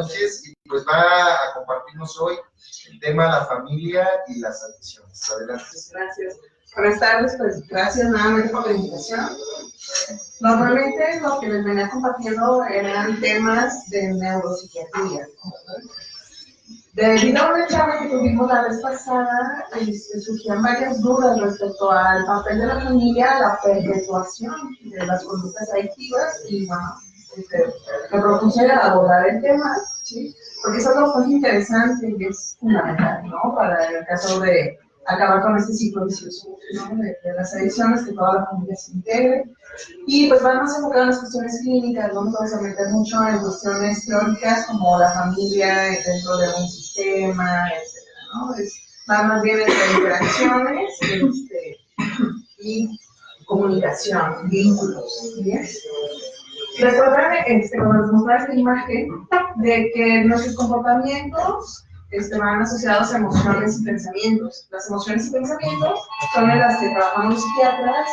noches y pues va a compartirnos hoy el tema de la familia y las adicciones. Adelante. Gracias. Buenas tardes, pues gracias nuevamente por la invitación. Normalmente lo que les venía compartiendo eran temas de neuropsiquiatría. Debido a una charla que tuvimos la vez pasada, surgían varias dudas respecto al papel de la familia, la perpetuación de las conductas adictivas y bueno, me propuse abordar el tema, ¿sí? Porque es algo bastante interesante y es fundamental, ¿no? Para el caso de acabar con este ciclo vicioso, ¿no? De las adicciones, que toda la familia se integre. Y pues vamos a enfocar en las cuestiones clínicas, no nos vamos a meter mucho en cuestiones teóricas como la familia dentro de un sistema, etcétera, ¿no? Va más bien entre interacciones y comunicación, vínculos, ¿bien? Recuerden, cuando les mostraba esta imagen, de que nuestros comportamientos van asociados a emociones y pensamientos. Las emociones y pensamientos son en las que trabajamos los psiquiatras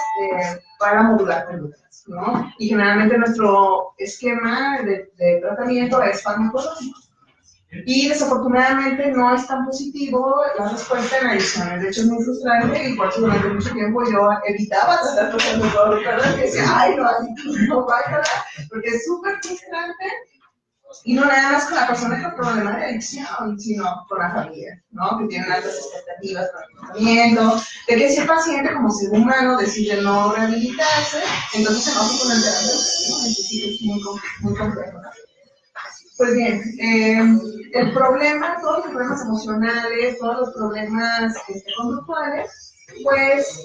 para modular conductas, ¿no? Y generalmente nuestro esquema de tratamiento es farmacológico. Y desafortunadamente no es tan positivo la respuesta en adicciones. De hecho, es muy frustrante y por eso durante mucho tiempo yo evitaba tratar cosas de todo, ¿verdad? Que decía, ay, no, así no va, ¿verdad? Porque es súper frustrante. Y no nada más con la persona con problemas de adicción, sino con la familia, ¿no? Que tienen altas expectativas con el tratamiento, de que si el paciente como ser humano decide no rehabilitarse, entonces se enoja con el terapeuta, ¿no? Es muy complejo, ¿no? Pues bien, el problema, todos los problemas emocionales, todos los problemas conductuales, pues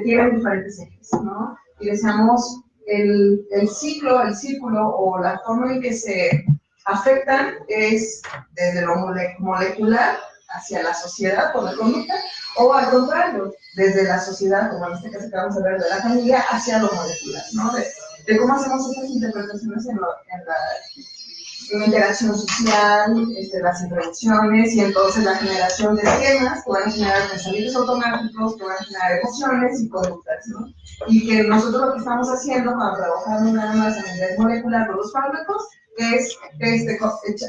tienen diferentes ejes, ¿no? Y decíamos, el círculo o la forma en que se afectan es desde lo molecular hacia la sociedad por la conducta, o al contrario, desde la sociedad, como en este caso que vamos a ver de la familia, hacia lo molecular, ¿no? De cómo hacemos estas interpretaciones en la interacción social, las intervenciones y entonces la generación de esquemas que van a generar pensamientos automáticos, que van a generar emociones y conductas, ¿no? Y que nosotros lo que estamos haciendo para trabajar nada más a nivel molecular con los fármacos es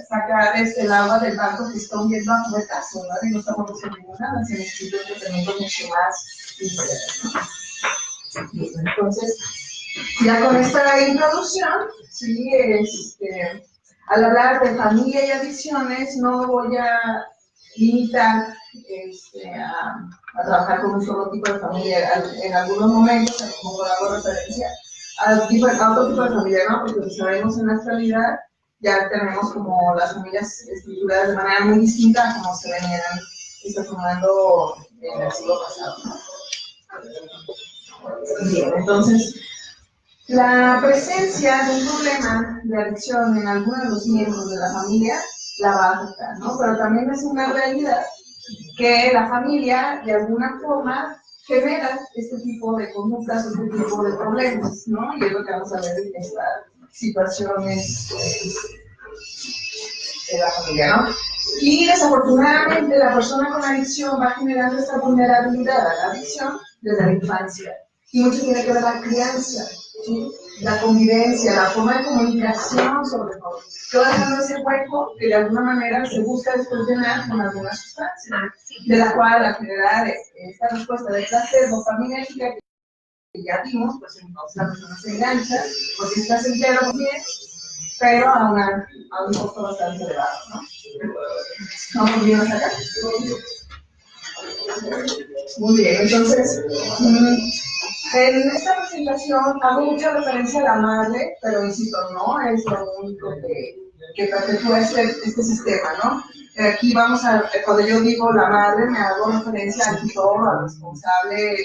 sacar el agua del barco que está hundiendo a un caso, ¿no? Y no estamos resolviendo nada, se necesita un tratamiento mucho más integral, ¿no? Bien, entonces, ya con esta introducción, sí, al hablar de familia y adicciones, no voy a limitar a trabajar con un solo tipo de familia. En algunos momentos, como hago referencia a otro tipo de familia, ¿no? Porque lo sabemos en la actualidad, ya tenemos como las familias estructuradas de manera muy distinta a como se venían formando en el siglo pasado, ¿no? Bien, entonces, la presencia de un problema de adicción en alguno de los miembros de la familia la va a afectar, ¿no? Pero también es una realidad que la familia, de alguna forma, genera este tipo de conductas, este tipo de problemas, ¿no? Y es lo que vamos a ver en estas situaciones de la familia, ¿no? Y desafortunadamente la persona con adicción va generando esta vulnerabilidad a la adicción desde la infancia. Y mucho tiene que ver la crianza, ¿sí? La convivencia, la forma de comunicación sobre todo. Que va dejando ese hueco que de alguna manera se busca después llenar con alguna sustancia, de la cual al generar esta respuesta de placer dopaminérgica que ya vimos, pues entonces la persona se engancha, porque está entero bien, pero a un costo bastante elevado, ¿no? ¿Vamos bien hasta acá? Muy bien, entonces, en esta presentación hago mucha referencia a la madre, pero insisto, no es lo único que perpetúa este sistema, ¿no? Aquí vamos a, cuando yo digo la madre, me hago referencia al tutor, al responsable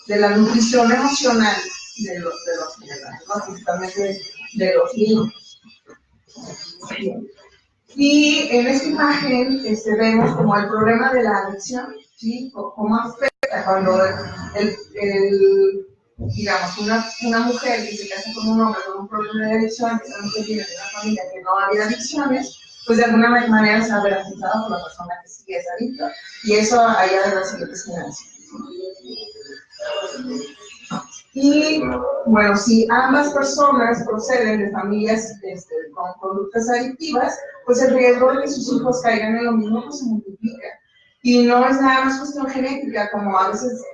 de la nutrición emocional de los niños, ¿no? Principalmente de los niños. Bien. Y en esta imagen vemos como el problema de la adicción, ¿sí? Cómo afecta cuando digamos, una mujer que se casa con un hombre con un problema de adicción, que esa mujer viene de una familia que no había adicciones, pues de alguna manera se va a ver afectada por la persona que sí es adicta, y eso allá de las siguientes generaciones. Y bueno, si ambas personas proceden de familias con conductas adictivas, pues el riesgo de que sus hijos caigan en lo mismo pues se multiplica. Y no es nada más cuestión genética, como a veces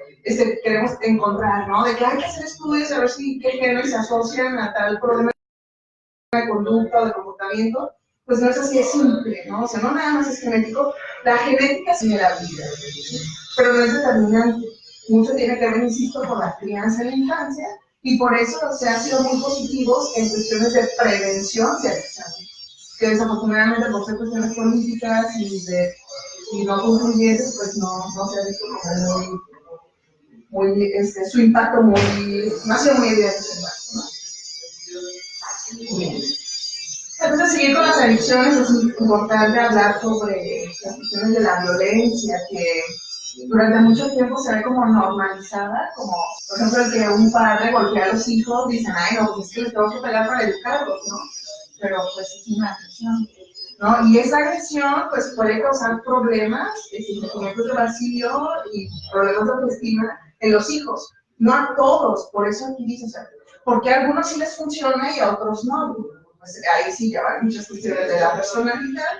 queremos encontrar, ¿no? De que hay que hacer estudios a ver si qué genes se asocian a tal problema de conducta o de comportamiento. Pues no es así de simple, ¿no? O sea, no nada más es genético, la genética sí me da vida, pero no es determinante. Mucho tiene que ver, insisto, por la crianza en la infancia, y por eso se han sido muy positivos en cuestiones de prevención de adicciones, que desafortunadamente por ser cuestiones políticas y no concluyentes, pues no se ha visto como muy su impacto no ha sido muy evidente, ¿no? Bien. Entonces, seguir con las adicciones es importante hablar sobre las cuestiones de la violencia, que durante mucho tiempo se ve como normalizada, como por ejemplo el que un padre golpea a los hijos, dicen, ay no, pues es que les tengo que pegar para educarlos, ¿no? Pero pues es una agresión, ¿no? Y esa agresión pues puede causar problemas, sentimientos de vacío y problemas de autoestima en los hijos. No a todos, por eso aquí dice, o sea, porque a algunos sí les funciona y a otros no. Pues ahí sí ya van muchas cuestiones de la personalidad,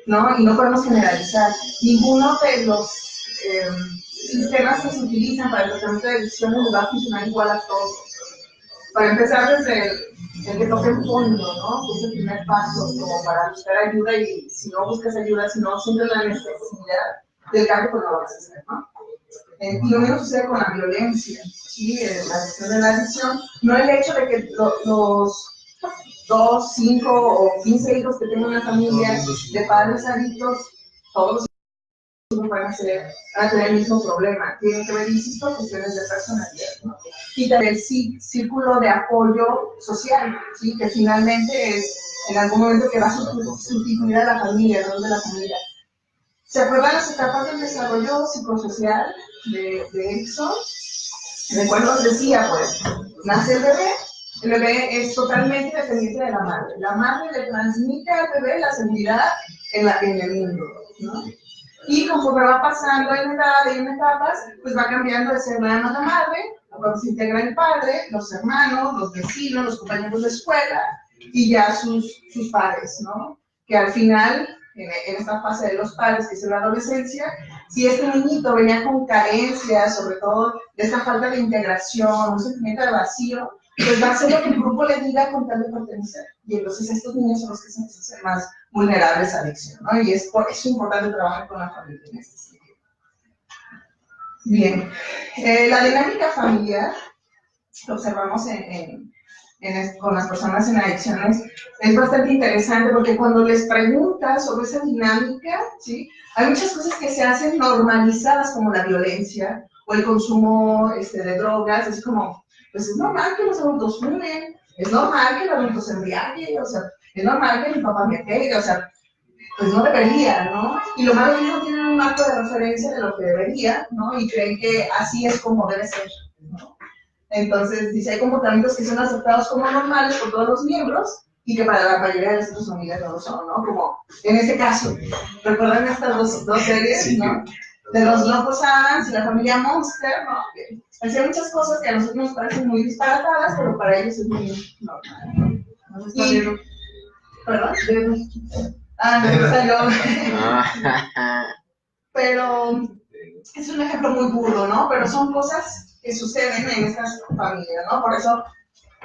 ¿no? Y no podemos generalizar. Ninguno de los sistemas que se utilizan para el tratamiento de adicciones les va a funcionar igual a todos. Para empezar desde el que toque el fondo, ¿no? Que es el primer paso como para buscar ayuda, y si no buscas ayuda, si no sientes la necesidad del cambio, pues no lo vas a hacer, ¿no? Y lo mismo sucede con la violencia, ¿sí? La cuestión de la adicción, no el hecho de que los 2, 5 o 15 hijos que tengan una familia de padres adictos, todos los hijos van a tener el mismo problema. Tienen que ver, insisto, cuestiones de personalidad, ¿no? Y también el círculo de apoyo social, ¿sí? Que finalmente es en algún momento que va a sustituir a la familia, el rol de la familia. ¿Se acuerdan las etapas del desarrollo psicosocial de Erickson? Recuerdo, decía, pues, nace el bebé es totalmente dependiente de la madre. La madre le transmite al bebé la seguridad en el mundo, ¿no? Y conforme va pasando en edad y en etapas, pues va cambiando de ser nada más la madre, cuando se integra el padre, los hermanos, los vecinos, los compañeros de escuela, y ya sus padres, ¿no? Que al final, en esta fase de los padres, que es la adolescencia, si este niñito venía con carencias, sobre todo de esta falta de integración, un sentimiento de vacío, pues va a hacer lo que el grupo le diga con tal de pertenecer. Y entonces estos niños son los que se hacen más vulnerables a adicción, ¿no? Y es importante trabajar con la familia en este sentido. Bien, la dinámica familiar, lo observamos con las personas en adicciones, es bastante interesante porque cuando les preguntas sobre esa dinámica, ¿sí? Hay muchas cosas que se hacen normalizadas, como la violencia o el consumo de drogas. Es como, pues es normal que los adultos fumen, es normal que el adulto se embriague, o sea, es normal que mi papá me pegue, o sea, pues no debería, ¿no? Y lo malo es que no tienen un marco de referencia de lo que debería, ¿no? Y creen que así es como debe ser, ¿no? Entonces, dice, hay comportamientos que son aceptados como normales por todos los miembros y que para la mayoría de sus familias no lo son, ¿no? Como en ese caso, ¿recuerdan estas dos series, sí, ¿no? De los locos Adams y la familia Monster, ¿no? Que hacían muchas cosas que a nosotros nos parecen muy disparatadas, pero para ellos es muy normal. Y, ¿perdón? No está yo. Pero es un ejemplo muy burdo, ¿no? Pero son cosas que suceden en estas familias, ¿no? Por eso,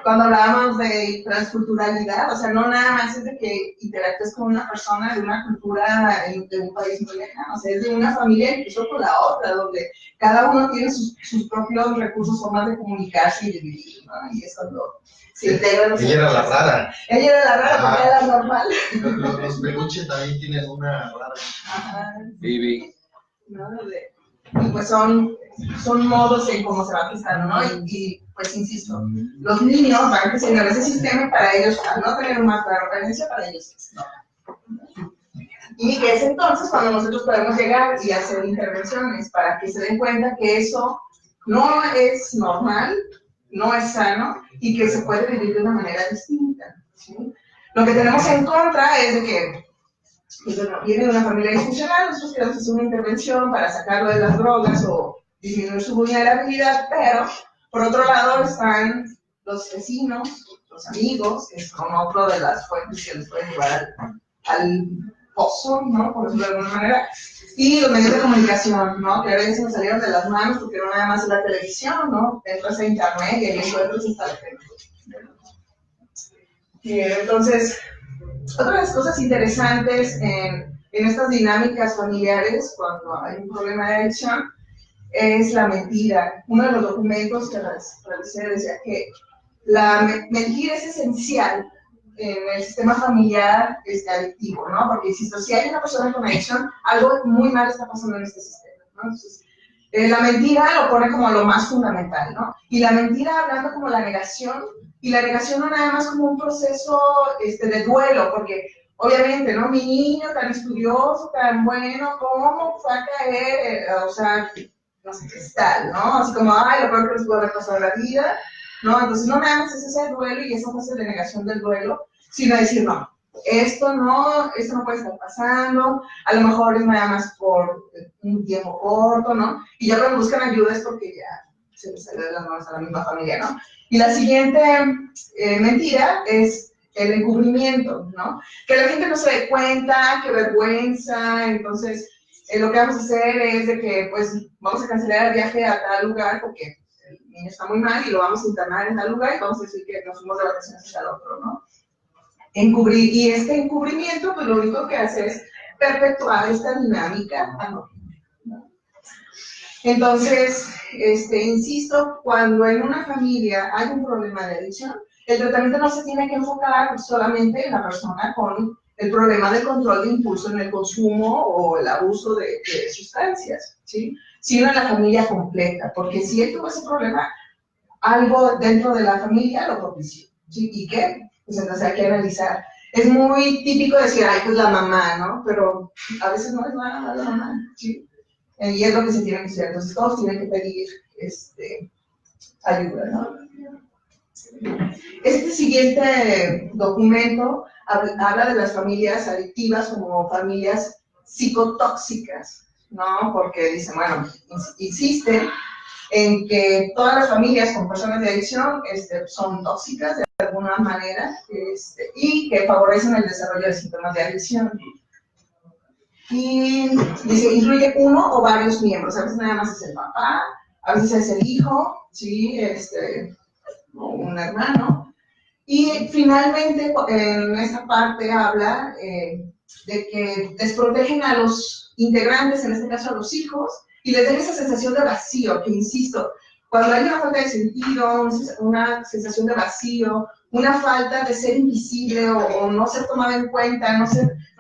cuando hablábamos de transculturalidad, o sea, no nada más es de que interactúes con una persona de una cultura de un país muy lejano, o sea, es de una familia incluso con la otra, donde cada uno tiene sus propios recursos, formas de comunicarse y de vivir, ¿no? Y es cuando se integra. Ella era la rara. Ella era la rara porque era normal. Los peluches también tienen una rara. Ajá. Vivi. ¿No? Y pues son modos en cómo se va gestando, ¿no? Y pues insisto, los niños van creciendo en ese sistema y para ellos, al no tener un marco de referencia, para ellos es normal. Y que es entonces cuando nosotros podemos llegar y hacer intervenciones para que se den cuenta que eso no es normal, no es sano y que se puede vivir de una manera distinta, ¿sí? Lo que tenemos en contra es de que viene de una familia disfuncional, nosotros queremos hacer una intervención para sacarlo de las drogas o disminuir su vulnerabilidad, pero Por otro lado están los vecinos, los amigos, que son otro de las fuentes que les pueden llevar al pozo, ¿no? Por decirlo de alguna manera. Y los medios de comunicación, ¿no? Que ahora ya se nos salieron de las manos porque no nada más es la televisión, ¿no? Entras a internet y ahí encuentras hasta la gente. Entonces, otra de las cosas interesantes en estas dinámicas familiares, cuando hay un problema de adicción, es la mentira. Uno de los documentos que realicé decía que la mentira es esencial en el sistema familiar adictivo, ¿no? Porque, insisto, si hay una persona con adicción, algo muy mal está pasando en este sistema, ¿no? Entonces, la mentira lo pone como lo más fundamental, ¿no? Y la mentira hablando como la negación, y la negación no nada más como un proceso de duelo, porque obviamente, ¿no? Mi niño tan estudioso, tan bueno, ¿cómo fue a caer? O sea, no sé qué tal, ¿no? Así como, ay, lo peor que les puede haber pasado en la vida, ¿no? Entonces, no nada más es ese duelo y esa fase de negación del duelo, sino decir, no, esto no puede estar pasando, a lo mejor es nada más por un tiempo corto, ¿no? Y ya cuando buscan ayuda es porque ya se les sale de las manos a la misma familia, ¿no? Y la siguiente mentira es el encubrimiento, ¿no? Que la gente no se dé cuenta, que vergüenza, entonces lo que vamos a hacer es de que, pues, vamos a cancelar el viaje a tal lugar porque el niño está muy mal y lo vamos a internar en tal lugar y vamos a decir que nos fuimos de vacaciones al otro, ¿no? Encubrir, y este encubrimiento, pues lo único que hace es perpetuar esta dinámica anónima. Entonces, insisto, cuando en una familia hay un problema de adicción, el tratamiento no se tiene que enfocar solamente en la persona con el problema de control de impulso en el consumo o el abuso de sustancias, ¿sí? Sino en la familia completa, porque si él tuvo ese problema, algo dentro de la familia lo propició, ¿sí? ¿Y qué? Pues entonces hay que analizar. Es muy típico decir, ay, pues la mamá, ¿no? Pero a veces no es nada la mamá, ¿sí? Y es lo que se tiene que hacer. Entonces todos tienen que pedir ayuda, ¿no? Este siguiente documento habla de las familias adictivas como familias psicotóxicas, ¿no? Porque dicen, bueno, insisten en que todas las familias con personas de adicción son tóxicas de alguna manera y que favorecen el desarrollo de síntomas de adicción. Y dice, incluye uno o varios miembros, a veces nada más es el papá, a veces es el hijo, ¿sí? O un hermano. Y finalmente, en esta parte habla de que desprotegen a los integrantes, en este caso a los hijos, y les den esa sensación de vacío, que insisto, cuando hay una falta de sentido, una sensación de vacío, una falta de ser invisible o no ser tomado en cuenta, no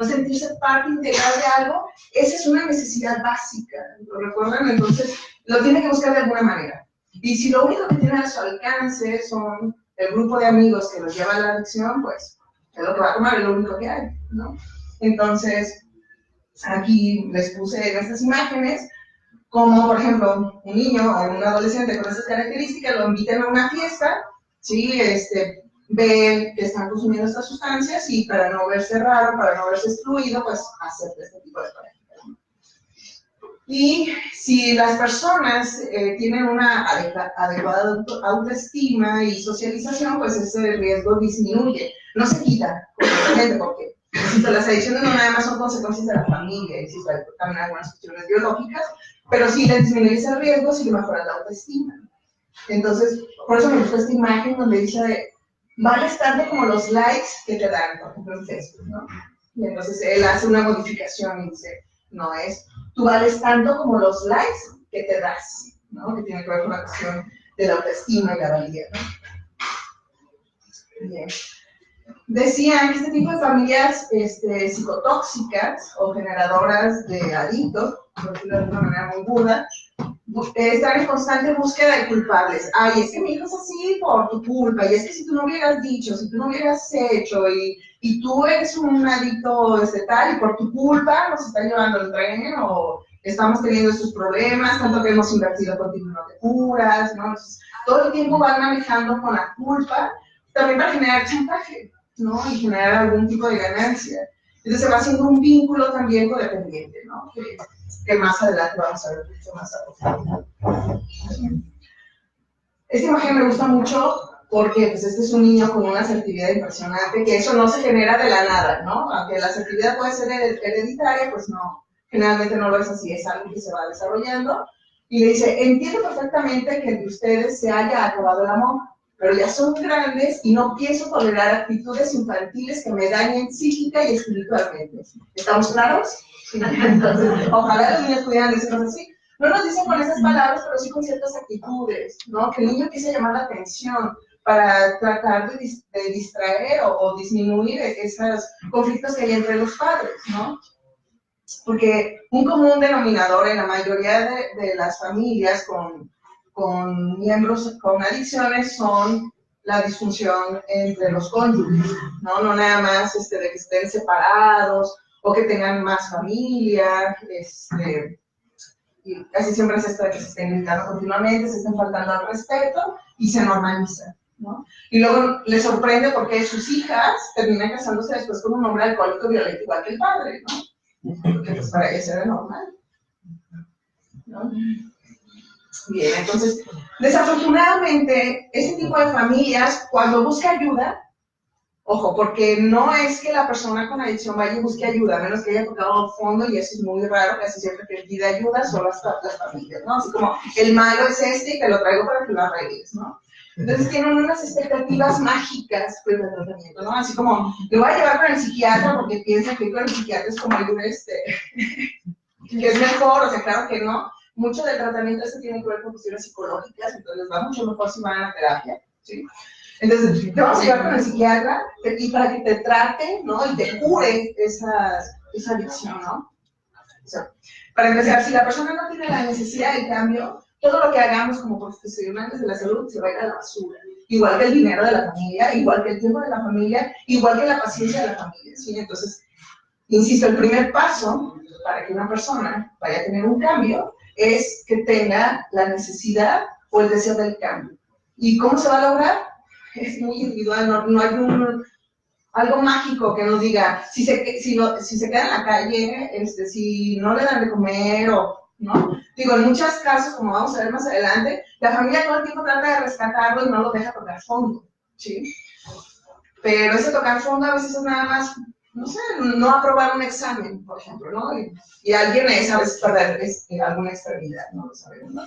sentirse parte integral de algo, esa es una necesidad básica, ¿lo recuerdan? Entonces, lo tiene que buscar de alguna manera. Y si lo único que tiene a su alcance son el grupo de amigos que los lleva a la adicción, pues es lo que va a tomar, es lo único que hay, ¿no? Entonces, aquí les puse en estas imágenes como, por ejemplo, un niño o un adolescente con esas características lo inviten a una fiesta, ¿sí? Ven que están consumiendo estas sustancias y para no verse raro, para no verse excluido, pues hacer este tipo de prácticas. Y si las personas tienen una adecuada autoestima y socialización, pues ese riesgo disminuye. No se quita completamente porque las adicciones no nada más son consecuencias de la familia, existen también algunas cuestiones biológicas, pero sí le disminuye ese riesgo si le mejora la autoestima. Entonces, por eso me gustó esta imagen donde dice, vales tanto como los likes que te dan, por ejemplo, en Facebook, ¿no? Y entonces él hace una modificación y dice, no es, tú vales tanto como los likes que te das, ¿no? Que tiene que ver con la cuestión de la autoestima y la valía, ¿no? Bien. Decían que este tipo de familias psicotóxicas o generadoras de adictos, por decirlo de alguna manera muy burda, están en constante búsqueda de culpables. Ay, es que mi hijo es así por tu culpa, y es que si tú no hubieras dicho, si tú no hubieras hecho, y tú eres un adicto tal, y por tu culpa nos está llevando el tren, o estamos teniendo estos problemas, tanto que hemos invertido contigo y no te curas, ¿no? Entonces, todo el tiempo van manejando con la culpa, también para generar chantaje, ¿no? Y generar algún tipo de ganancia. Entonces se va haciendo un vínculo también codependiente, ¿no? Que más adelante vamos a ver mucho más a profundidad. Esta imagen me gusta mucho porque pues, este es un niño con una asertividad impresionante, que eso no se genera de la nada, ¿no? Aunque la asertividad puede ser hereditaria, pues no, generalmente no lo es así, es algo que se va desarrollando. Y le dice, entiendo perfectamente que entre ustedes se haya acabado el amor, pero ya son grandes y no pienso tolerar actitudes infantiles que me dañen psíquica y espiritualmente. ¿Estamos claros? Entonces, ojalá los niños pudieran decirnos así. No nos dicen con esas palabras, pero sí con ciertas actitudes, ¿no? Que el niño empiece a llamar la atención para tratar de distraer o disminuir esos conflictos que hay entre los padres, ¿no? Porque un común denominador en la mayoría de las familias con miembros con adicciones son la disfunción entre los cónyuges, ¿no? No nada más de que estén separados o que tengan más familia, y casi siempre es esto de que se estén gritando continuamente, se estén faltando al respeto y se normaliza, ¿no? Y luego les sorprende porque sus hijas terminan casándose después con un hombre alcohólico violento igual que el padre, ¿no? Porque pues para ellos era normal, ¿no? Bien, entonces, desafortunadamente, este tipo de familias, cuando busca ayuda, ojo, porque no es que la persona con adicción vaya y busque ayuda, a menos que haya tocado fondo, y eso es muy raro, casi siempre que pide ayuda son las familias, ¿no? Así como, el malo es este y te lo traigo para que lo arregles, ¿no? Entonces tienen unas expectativas mágicas pues, del tratamiento, ¿no? Así como, le voy a llevar con el psiquiatra porque piensa que con el psiquiatra es como algo que es mejor, o sea, claro que no. Mucho del tratamiento tiene que ver con cuestiones psicológicas, entonces va mucho mejor si van a la terapia, ¿sí? Entonces, te vamos a llevar con el psiquiatra y para que te trate, ¿no? Y te cure esa adicción, ¿no? O sea, para empezar, si la persona no tiene la necesidad de cambio, todo lo que hagamos como profesionales de la salud se va a ir a la basura. Igual que el dinero de la familia, igual que el tiempo de la familia, igual que la paciencia de la familia, ¿sí? Entonces, insisto, el primer paso para que una persona vaya a tener un cambio es que tenga la necesidad o el deseo del cambio. ¿Y cómo se va a lograr? Es muy individual, no hay algo mágico que nos diga, si se queda en la calle, si no le dan de comer o, ¿no? Digo, en muchos casos, como vamos a ver más adelante, la familia todo el tiempo trata de rescatarlo y no lo deja tocar fondo, ¿sí? Pero ese tocar fondo a veces es nada más, no sé, no aprobar un examen, por ejemplo, ¿no? Y alguien es a veces perder alguna extremidad, no lo sabemos, ¿no?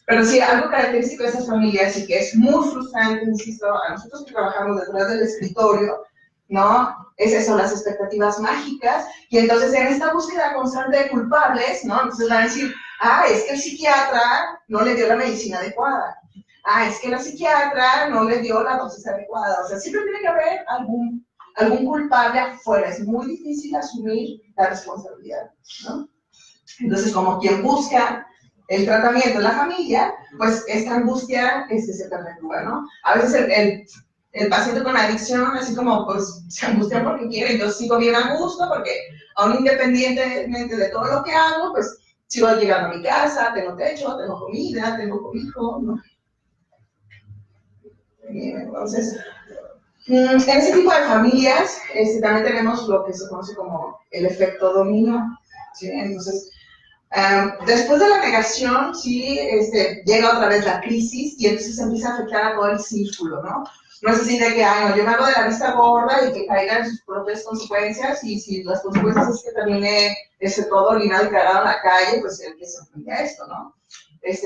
Pero sí, algo característico de esas familias y que es muy frustrante, insisto, a nosotros que trabajamos detrás del escritorio, ¿no? Es eso, las expectativas mágicas, y entonces en esta búsqueda constante de culpables, ¿no? Entonces van a decir, es que el psiquiatra no le dio la medicina adecuada, es que la psiquiatra no le dio la dosis adecuada, o sea, siempre tiene que haber algún culpable afuera, es muy difícil asumir la responsabilidad, ¿no? Entonces, como quien busca el tratamiento en la familia, pues esta angustia se perpetúa, ¿no? A veces el paciente con adicción, así como, pues, se angustia porque quiere, yo sigo bien a gusto, porque aún independientemente de todo lo que hago, pues, sigo llegando a mi casa, tengo techo, tengo comida, tengo cobijo, ¿no? Bien, entonces, en ese tipo de familias, también tenemos lo que se conoce como el efecto dominó, ¿sí? Entonces, después de la negación, sí, llega otra vez la crisis y entonces empieza a afectar a todo el círculo, ¿no? No es así de que, no, yo me hago de la vista gorda y que caigan sus propias consecuencias, y si las consecuencias es que termine todo orinado y cagado en la calle, pues el que se ofende a esto, ¿no?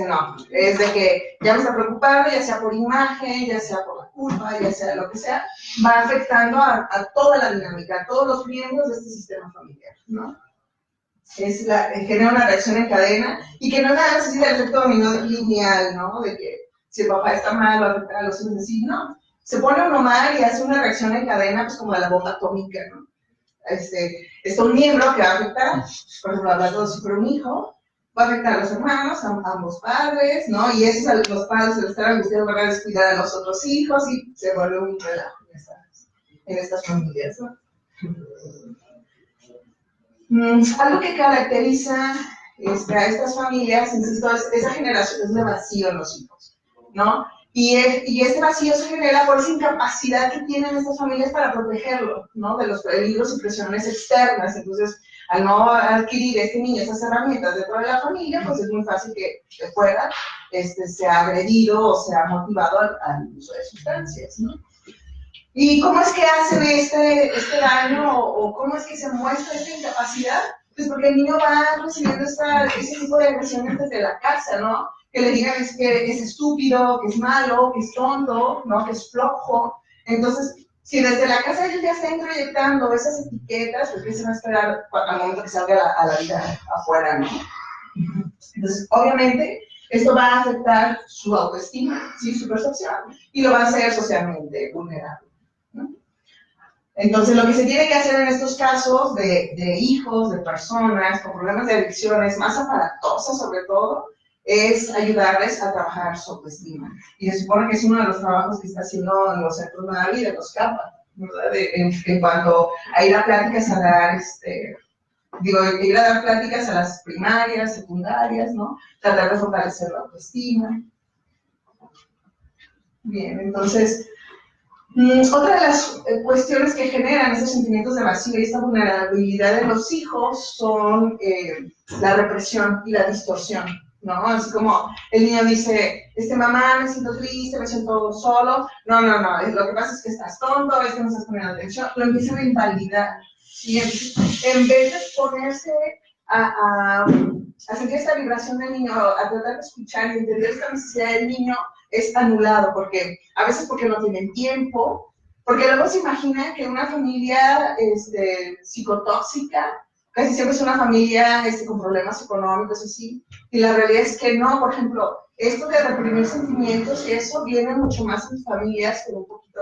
No, es de que ya me está preocupando, ya sea por imagen, ya sea por la culpa, ya sea lo que sea, va afectando a toda la dinámica, a todos los miembros de este sistema familiar, ¿no? Genera una reacción en cadena, y que no es nada más así del efecto dominó lineal, ¿no? De que si el papá está mal, va a afectar a los hijos, así, no. Se pone uno mal y hace una reacción en cadena, pues como de la bomba atómica, ¿no? Está un miembro que va a afectar, por ejemplo, hablando de si fuera un hijo, va a afectar a los hermanos, a ambos padres, ¿no? Y esos a los padres al estar angustiados van a descuidar a los otros hijos y se vuelve un relajo en estas familias, ¿no? Algo que caracteriza a estas familias, insisto, es esa generación de vacío en los hijos, ¿no? Y este vacío se genera por esa incapacidad que tienen estas familias para protegerlo, ¿no? De los peligros y presiones externas. Entonces, al no adquirir este niño esas herramientas dentro de la familia, pues es muy fácil que fuera sea agredido o sea motivado al uso de sustancias, ¿no? ¿Y cómo es que hacen este daño o cómo es que se muestra esta incapacidad? Pues porque el niño va recibiendo ese tipo de agresiones desde la casa, ¿no? Que le digan que es estúpido, que es malo, que es tonto, ¿no? Que es flojo. Entonces, si desde la casa ellos ya están proyectando esas etiquetas, pues ¿qué se va a esperar al momento que salga a la vida afuera, ¿no? Entonces, obviamente, esto va a afectar su autoestima, ¿sí? Su percepción, y lo va a hacer socialmente vulnerable, ¿no? Entonces, lo que se tiene que hacer en estos casos de hijos, de personas con problemas de adicciones, más aparatosas sobre todo, es ayudarles a trabajar su autoestima. Y se supone que es uno de los trabajos que está haciendo en los centros Navi de los CAPA, ¿verdad? En cuanto a ir a pláticas a dar, ir a dar pláticas a las primarias, secundarias, ¿no? Tratar de fortalecer la autoestima. Bien, entonces, otra de las cuestiones que generan estos sentimientos de vacío y esta vulnerabilidad de los hijos son la represión y la distorsión, ¿no? Así como el niño dice, mamá, me siento triste, me siento solo. No, lo que pasa es que estás tonto, es que no estás poniendo atención. Lo empiezan a invalidar, ¿sí? En vez de ponerse a sentir esta vibración del niño, a tratar de escuchar y entender esta necesidad del niño, es anulado, porque a veces porque no tienen tiempo, porque luego se imagina que una familia psicotóxica casi siempre es una familia con problemas económicos, así, y la realidad es que no. Por ejemplo, esto de reprimir sentimientos y eso viene mucho más en familias con un poquito,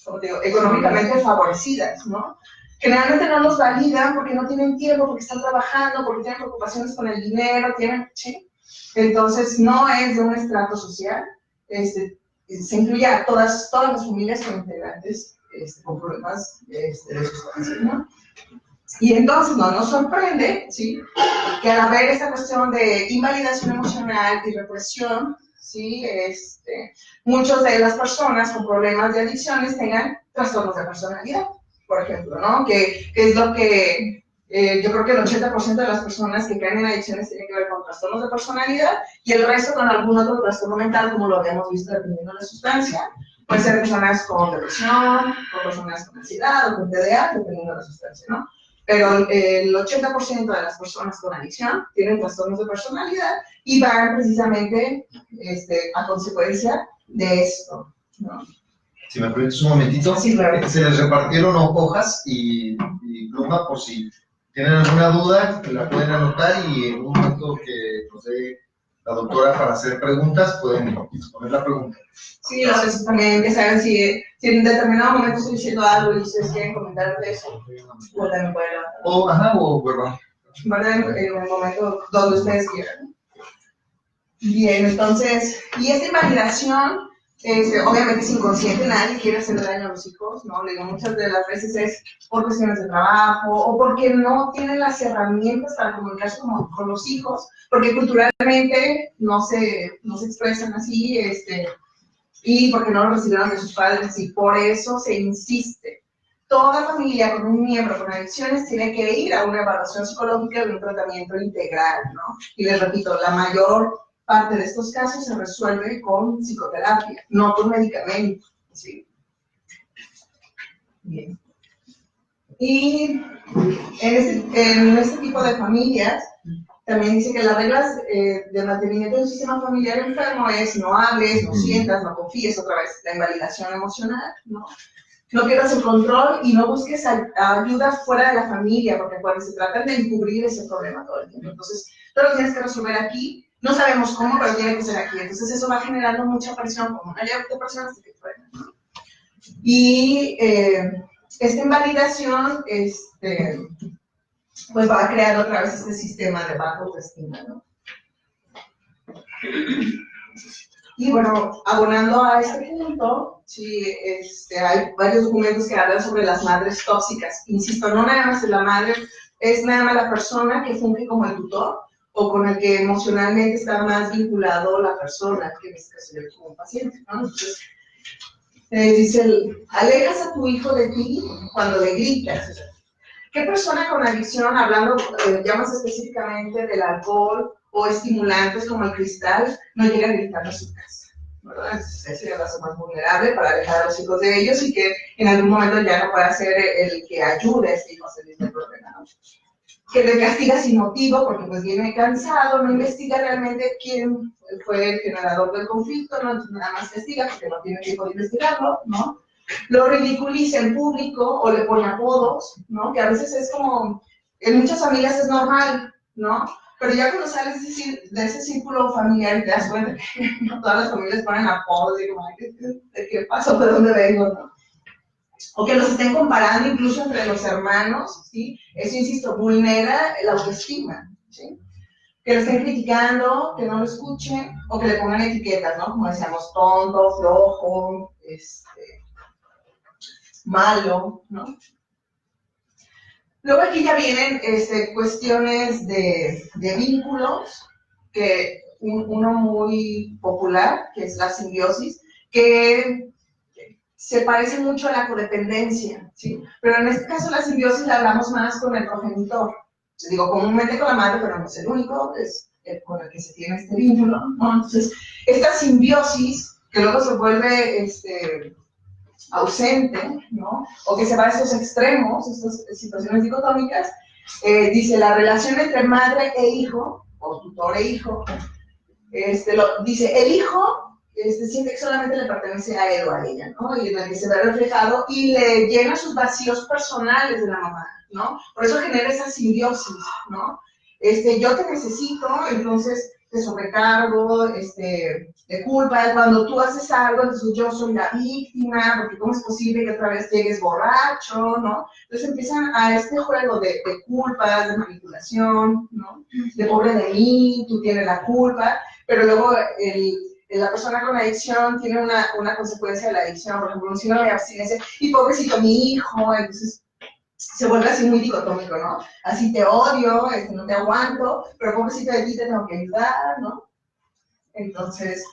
como digo, económicamente favorecidas, ¿no? Generalmente no los validan porque no tienen tiempo, porque están trabajando, porque tienen preocupaciones con el dinero, ¿sí? Entonces, no es de un estrato social, se incluye a todas las familias con integrantes con problemas de sustancia, ¿no? Y entonces no nos sorprende, ¿sí?, que al haber esta cuestión de invalidación emocional y represión, ¿sí?, muchas de las personas con problemas de adicciones tengan trastornos de personalidad, por ejemplo, ¿no? Que es lo que yo creo que el 80% de las personas que caen en adicciones tienen que ver con trastornos de personalidad y el resto con algún otro trastorno mental, como lo habíamos visto dependiendo de la sustancia. Pueden ser personas con depresión, o personas con ansiedad, o con TDA, dependiendo de la sustancia, ¿no? Pero el 80% de las personas con adicción tienen trastornos de personalidad y van precisamente a consecuencia de esto, ¿no? Si me permites un momentito, sí, claro. Se les repartieron hojas y pluma por si tienen alguna duda, que la pueden anotar y en un momento que nos dé la doctora para hacer preguntas, pueden poner la pregunta. Sí, a veces también que saben si en determinado momento estoy diciendo algo y ustedes quieren comentar de eso, o también pueden levantar. Perdón. ¿Verdad? En el momento donde ustedes quieran. Bien, entonces, y esta invalidación, obviamente es inconsciente, nadie quiere hacerle daño a los hijos, ¿no? Le digo, muchas de las veces es por cuestiones de trabajo o porque no tienen las herramientas para comunicarse con los hijos, porque culturalmente no se expresan así, y porque no lo recibieron de sus padres, y por eso se insiste. Toda familia con un miembro con adicciones tiene que ir a una evaluación psicológica de un tratamiento integral, ¿no? Y les repito, la mayor parte de estos casos se resuelve con psicoterapia, no con medicamentos, ¿sí? Bien. Y en este tipo de familias, también dice que las reglas de mantenimiento de un sistema familiar enfermo es no hables, no sientas, no confíes, otra vez, la invalidación emocional, ¿no? No pierdas el control y no busques ayuda fuera de la familia, porque cuando se trata de encubrir ese problema todo el tiempo. Entonces, tú lo tienes que resolver aquí, no sabemos cómo, pero tiene que ser aquí. Entonces, eso va generando mucha presión, como una llave de personas que frenan, ¿no? Y esta invalidación, pues va a crear otra vez este sistema de baja autoestima, ¿no? Y bueno, abonando a este punto, sí, hay varios documentos que hablan sobre las madres tóxicas. Insisto, no nada más es la madre, es nada más la persona que funge como el tutor, o con el que emocionalmente está más vinculado la persona, que en este caso yo como paciente, ¿no? Entonces, dice, alejas a tu hijo de ti cuando le gritas. ¿Qué persona con adicción, hablando ya más específicamente del alcohol o estimulantes como el cristal, no llega a gritar a su casa? ¿Verdad? Ese es el caso más vulnerable para alejar a los hijos de ellos y que en algún momento ya no pueda ser el que ayude a ese hijo a salir del problema, ¿no? Que le castiga sin motivo porque pues viene cansado, no investiga realmente quién fue el generador del conflicto, no nada más castiga porque no tiene tiempo de investigarlo, ¿no? Lo ridiculiza en público o le pone apodos, ¿no? Que a veces es como, en muchas familias es normal, ¿no? Pero ya cuando sales de ese círculo familiar y te das cuenta que no todas las familias ponen apodos y como, ¿de qué pasó? ¿De dónde vengo? ¿No? O que los estén comparando incluso entre los hermanos, ¿sí? Eso, insisto, vulnera la autoestima, ¿sí? Que lo estén criticando, que no lo escuchen, o que le pongan etiquetas, ¿no? Como decíamos, tonto, flojo, malo, ¿no? Luego aquí ya vienen cuestiones de vínculos, que uno muy popular, que es la simbiosis, que se parece mucho a la codependencia, ¿sí? Pero en este caso la simbiosis la hablamos más con el progenitor. Digo, comúnmente con la madre, pero no es el único, es con el que se tiene este vínculo, ¿no? Entonces, esta simbiosis, que luego se vuelve ausente, ¿no? O que se va a estos extremos, estas situaciones dicotómicas, dice, la relación entre madre e hijo, o tutor e hijo, dice, el hijo siente que solamente le pertenece a él o a ella, ¿no? Y en el que se ve reflejado y le llena sus vacíos personales de la mamá, ¿no? Por eso genera esa simbiosis, ¿no? Yo te necesito, entonces te sobrecargo, de culpa, cuando tú haces algo, entonces yo soy la víctima, porque cómo es posible que otra vez llegues borracho, ¿no? Entonces empiezan a este juego de culpas, de manipulación, ¿no? De pobre de mí, tú tienes la culpa, pero luego la persona con adicción tiene una consecuencia de la adicción, por ejemplo, un síndrome de abstinencia, y pobrecito mi hijo, entonces se vuelve así muy dicotómico, ¿no? Así te odio, no te aguanto, pero pobrecito de ti te tengo que ayudar, ¿no? Entonces,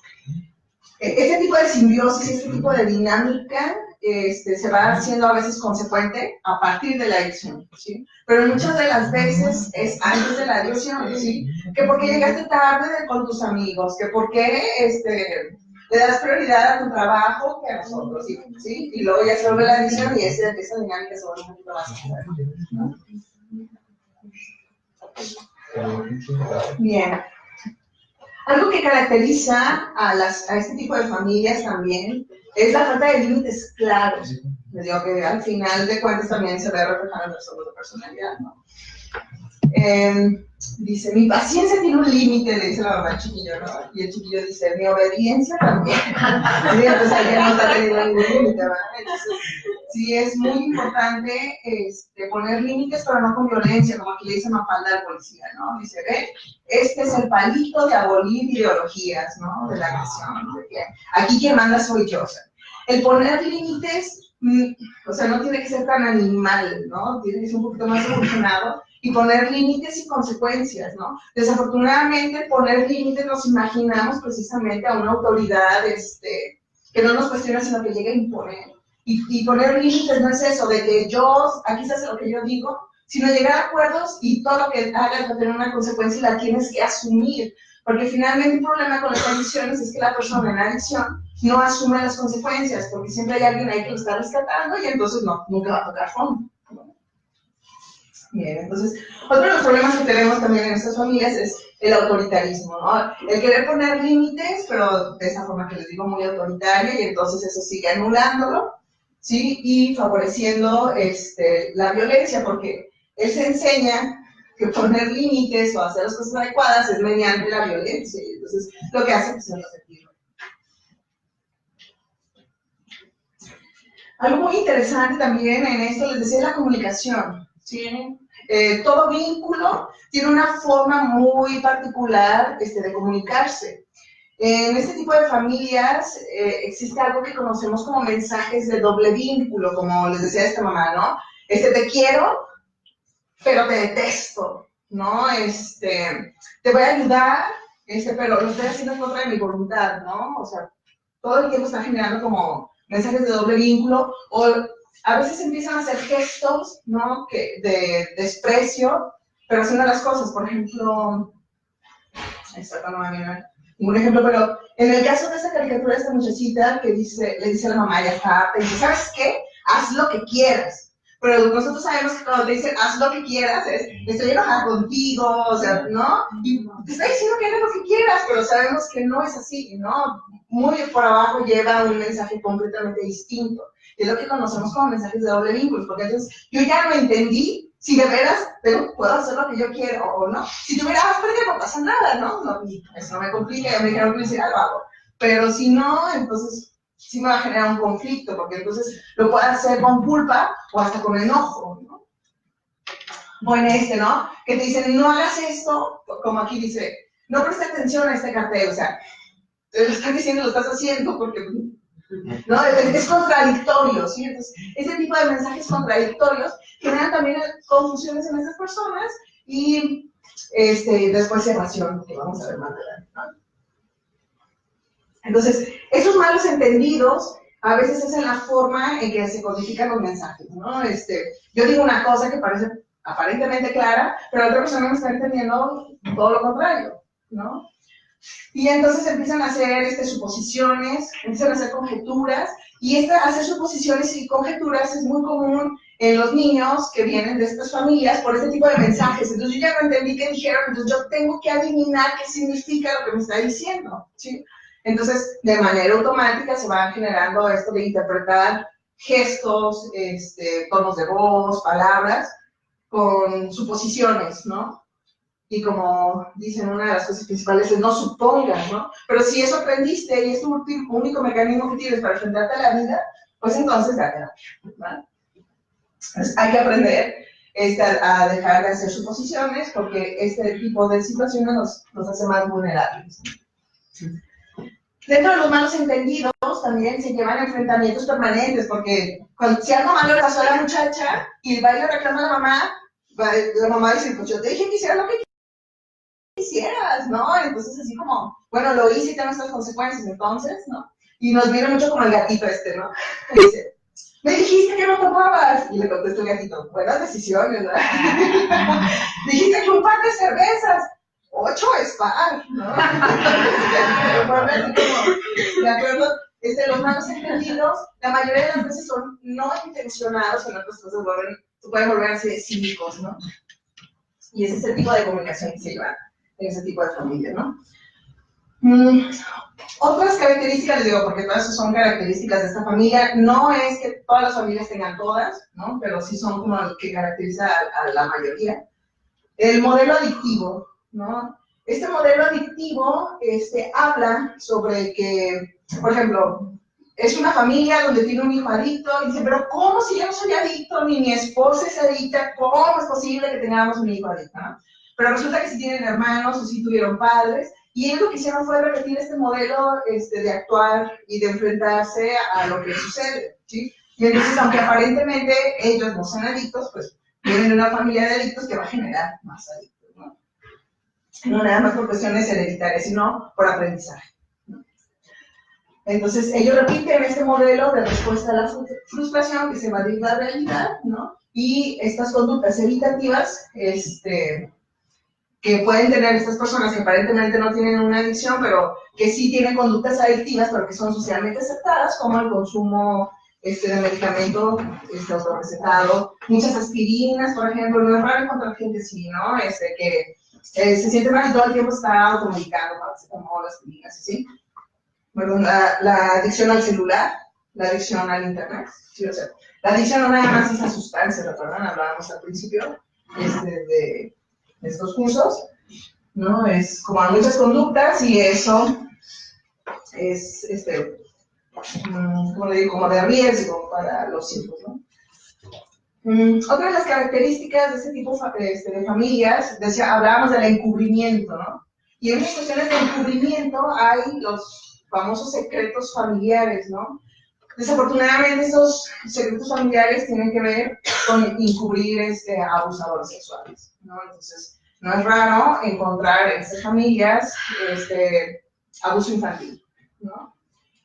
este tipo de simbiosis, este tipo de dinámica, se va haciendo a veces consecuente a partir de la adicción, ¿sí? Pero muchas de las veces es antes de la adicción, ¿sí? Que porque llegaste tarde con tus amigos, que porque le das prioridad a tu trabajo que a nosotros, ¿sí? Y luego ya se vuelve la adicción y esa dinámica se vuelve un poquito más fuerte, ¿no? Bien. Algo que caracteriza a este tipo de familias también es la falta de límites claros. Les digo que al final de cuentas también se ve reflejado en nuestro de personalidad, ¿no? Dice, mi paciencia tiene un límite, le dice la mamá al chiquillo, ¿no? Y el chiquillo dice, mi obediencia también. Sí, entonces ella no está teniendo ningún límite, ¿verdad? Entonces, sí es muy importante poner límites, pero no con violencia, como aquí le dice Mafalda al policía, ¿no? Dice, ve, este es el palito de abolir ideologías, ¿no? De la agresión, ¿no? Aquí quien manda soy yo, o sea, el poner límites, o sea, no tiene que ser tan animal, ¿no? Tiene que ser un poquito más evolucionado y poner límites y consecuencias, ¿no? Desafortunadamente, poner límites nos imaginamos precisamente a una autoridad que no nos cuestiona, sino que llega a imponer. Y poner límites no es eso, de que aquí se hace lo que yo digo, sino llegar a acuerdos y todo lo que hagas va a tener una consecuencia y la tienes que asumir. Porque finalmente un problema con las adicciones es que la persona en adicción no asume las consecuencias, porque siempre hay alguien ahí que lo está rescatando y entonces nunca va a tocar fondo. Bien, entonces, otro de los problemas que tenemos también en estas familias es el autoritarismo, ¿no? El querer poner límites, pero de esa forma que les digo muy autoritaria, y entonces eso sigue anulándolo, ¿sí? Y favoreciendo la violencia, porque él se enseña que poner límites o hacer las cosas adecuadas es mediante la violencia, y entonces lo que hace pues, es repetirlo. Algo muy interesante también en esto, les decía, es la comunicación, ¿sí? Todo vínculo tiene una forma muy particular de comunicarse. En este tipo de familias existe algo que conocemos como mensajes de doble vínculo, como les decía esta mamá, ¿no? Te quiero, pero te detesto, ¿no? Te voy a ayudar, pero lo estoy haciendo en contra de mi voluntad, ¿no? O sea, todo el tiempo está generando como mensajes de doble vínculo, o a veces empiezan a hacer gestos, ¿no? De desprecio, pero haciendo las cosas, por ejemplo, no me viene ningún ejemplo, pero en el caso de esa caricatura de esta muchachita que le dice a la mamá, ya está, te dice, ¿sabes qué? Haz lo que quieras. Pero nosotros sabemos que cuando te dicen, haz lo que quieras, es, estoy enojada contigo, o sea, ¿no? Y te está diciendo que hagas lo que quieras, pero sabemos que no es así, ¿no? Muy por abajo lleva un mensaje completamente distinto. Es lo que conocemos como mensajes de doble vínculo, porque entonces yo ya no entendí si de veras puedo hacer lo que yo quiero o no. Si tuviera hambre, no pasa nada, ¿no? Eso no me complica, ya me dijeron que lo hiciera, lo hago. Pero si no, entonces sí me va a generar un conflicto, porque entonces lo puedo hacer con culpa o hasta con enojo, ¿no? Bueno, ¿no? Que te dicen, no hagas esto, como aquí dice, no preste atención a este cartel, o sea, te lo están diciendo, lo estás haciendo, porque ¿no? Es contradictorio, ¿sí? Entonces, ese tipo de mensajes contradictorios generan también confusiones en estas personas y después evasión, que vamos a ver más adelante, ¿no? Entonces, esos malos entendidos a veces es en la forma en que se codifican los mensajes, ¿no? Yo digo una cosa que parece aparentemente clara, pero la otra persona me está entendiendo todo lo contrario, ¿no? Y entonces empiezan a hacer suposiciones, empiezan a hacer conjeturas, y hacer suposiciones y conjeturas es muy común en los niños que vienen de estas familias por este tipo de mensajes. Entonces yo ya no entendí qué dijeron, entonces yo tengo que adivinar qué significa lo que me está diciendo, ¿sí? Entonces, de manera automática se va generando esto de interpretar gestos, tonos de voz, palabras, con suposiciones, ¿no? Y como dicen, una de las cosas principales es no supongas, ¿no? Pero si eso aprendiste y es tu único mecanismo que tienes para enfrentarte a la vida, pues entonces ya queda, ¿vale? Entonces hay que aprender a dejar de hacer suposiciones porque este tipo de situaciones nos hace más vulnerables. Dentro de los malos entendidos también se llevan enfrentamientos permanentes, porque si algo malo le pasó a la muchacha y va y le reclama a la mamá dice, pues yo te dije que hiciera lo que quisieras, ¿no? Entonces así como, bueno, lo hice y tengo estas consecuencias, entonces, ¿no? Y nos viene mucho como el gatito ¿no? Que dice, me dijiste que no tomabas. Y le contesta el gatito, buenas decisiones, ¿no? Dijiste que un par de cervezas. 8 es par, ¿no? De acuerdo, los malos entendidos, la mayoría de las veces son no intencionados, en otras cosas pueden volver así cínicos, ¿no? Y ese es el tipo de comunicación que se lleva en ese tipo de familia, ¿no? Otras características, les digo, porque todas esas son características de esta familia, no es que todas las familias tengan todas, ¿no? Pero sí son como lo que caracteriza a la mayoría. El modelo adictivo, ¿no? Este modelo adictivo habla sobre que, por ejemplo, es una familia donde tiene un hijo adicto y dice, pero ¿cómo si yo no soy adicto, ni mi esposa es adicta? ¿Cómo es posible que tengamos un hijo adicto? ¿No? Pero resulta que si tienen hermanos o si tuvieron padres, y ellos lo que hicieron fue repetir este modelo de actuar y de enfrentarse a lo que sucede, ¿sí? Y entonces, aunque aparentemente ellos no son adictos, pues vienen de una familia de adictos que va a generar más adictos, ¿no? No nada más por cuestiones hereditarias, sino por aprendizaje, ¿no? Entonces, ellos repiten este modelo de respuesta a la frustración que se va a ir la realidad, ¿no? Y estas conductas evitativas, que pueden tener estas personas que aparentemente no tienen una adicción, pero que sí tienen conductas adictivas, pero que son socialmente aceptadas, como el consumo de medicamento autorrecetado, muchas aspirinas, por ejemplo. No es raro encontrar gente así, ¿no? Que se siente mal y todo el tiempo está automedicando, paracetamol, aspirinas, ¿sí? Bueno, la adicción al celular, la adicción al internet, ¿sí? O sea, la adicción no nada más es a sustancias, ¿recuerdan? Hablábamos al principio de estos cursos, ¿no? Es como a muchas conductas y eso es, como le digo, como de riesgo para los hijos, ¿no? Otra de las características de este tipo de familias, hablábamos del encubrimiento, ¿no? Y en estas cuestiones de encubrimiento hay los famosos secretos familiares, ¿no? Desafortunadamente, esos secretos familiares tienen que ver con encubrir abusadores sexuales, ¿no? Entonces, No es raro encontrar en estas familias abuso infantil, ¿no?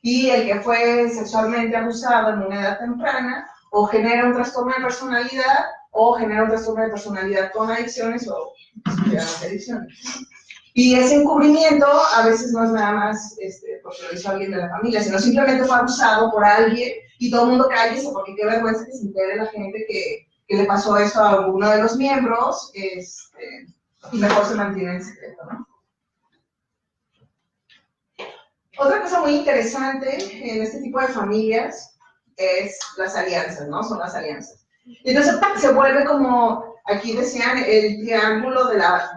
Y el que fue sexualmente abusado en una edad temprana o genera un trastorno de personalidad o genera un trastorno de personalidad con adicciones o adicciones. Y ese encubrimiento a veces no es nada más porque lo hizo alguien de la familia, sino simplemente fue abusado por alguien y todo el mundo cállese porque qué vergüenza que se entere la gente que le pasó eso a alguno de los miembros, y mejor se mantiene en secreto, ¿no? Otra cosa muy interesante en este tipo de familias es las alianzas, ¿no? Son las alianzas. Y entonces se vuelve como, aquí decían, el triángulo de la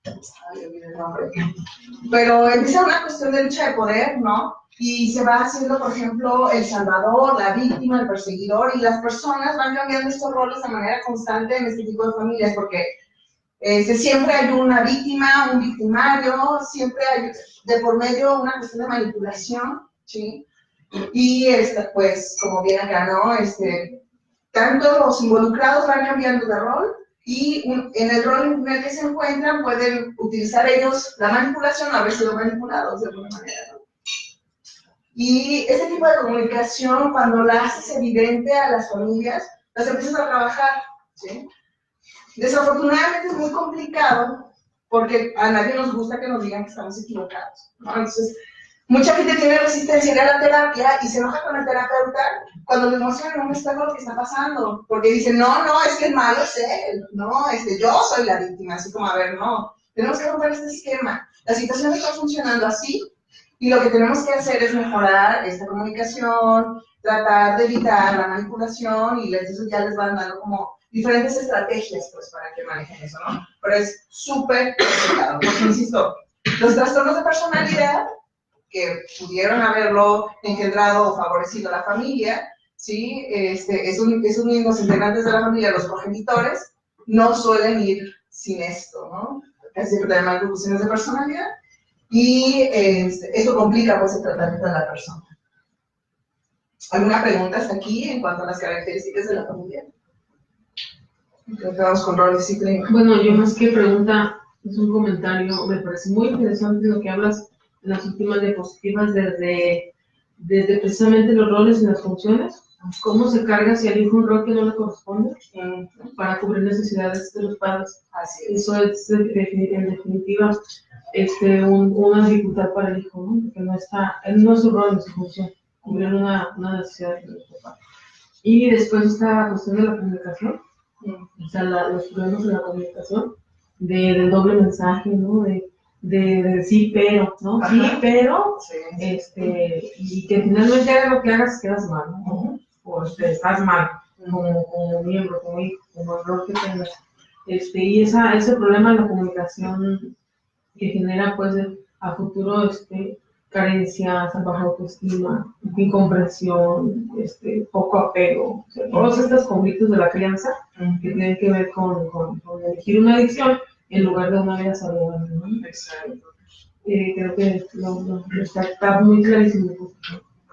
ay, olvidé el nombre. Pero empieza una cuestión de lucha de poder, ¿no? Y se va haciendo, por ejemplo, el salvador, la víctima, el perseguidor, y las personas van cambiando estos roles de manera constante en este tipo de familias, porque siempre hay una víctima, un victimario, siempre hay de por medio una cuestión de manipulación, ¿sí? Y pues, como bien acá, ¿no? Tanto los involucrados van cambiando de rol, y en el rol en el que se encuentran pueden utilizar ellos la manipulación o haber sido manipulados de alguna manera, ¿no? Y este tipo de comunicación, cuando la haces evidente a las familias, las empiezas a trabajar, ¿sí? Desafortunadamente es muy complicado porque a nadie nos gusta que nos digan que estamos equivocados, ¿no? Entonces, mucha gente tiene resistencia a ir a la terapia y se enoja con el terapeuta cuando le muestran en un espejo lo que está pasando, porque dicen, no, es que el malo es él, no, yo soy la víctima, así como, a ver, no, tenemos que romper este esquema, la situación está funcionando así, y lo que tenemos que hacer es mejorar esta comunicación, tratar de evitar la manipulación, y entonces ya les van dando como diferentes estrategias, pues, para que manejen eso, ¿no? Pero es súper complicado, porque, insisto, los trastornos de personalidad que pudieron haberlo engendrado o favorecido a la familia, ¿sí? Esos mismos integrantes de la familia, los progenitores, no suelen ir sin esto, ¿no? Casi siempre tienen maldiciones de personalidad, y eso complica, pues, el tratamiento de la persona. ¿Alguna pregunta hasta aquí en cuanto a las características de la familia? Vamos con roles y clima. Bueno, yo más que pregunta, es un comentario, me parece muy interesante lo que hablas en las últimas diapositivas desde precisamente los roles y las funciones, cómo se carga hacia el hijo un rol que no le corresponde para cubrir necesidades de los padres. Así es. Eso es en definitiva una dificultad para el hijo, ¿no? Porque no es su rol, no es su función, cubrir una necesidad de los papás. Y después esta cuestión de la comunicación, o sea, los problemas de la comunicación, del doble mensaje, ¿no? De sí, pero, ¿no? Ajá. Sí, pero, Sí. y que finalmente hagas lo que hagas, quedas mal, ¿no? O estás mal, como miembro, como hijo, como el rol que tengas. Y ese problema de la comunicación que genera, pues, a futuro, carencias, baja autoestima, incomprensión, poco apego, o sea, todos estos conflictos de la crianza que tienen que ver con elegir una adicción en lugar de una vida saludable, ¿no? Exacto. Creo que está muy clarísimo.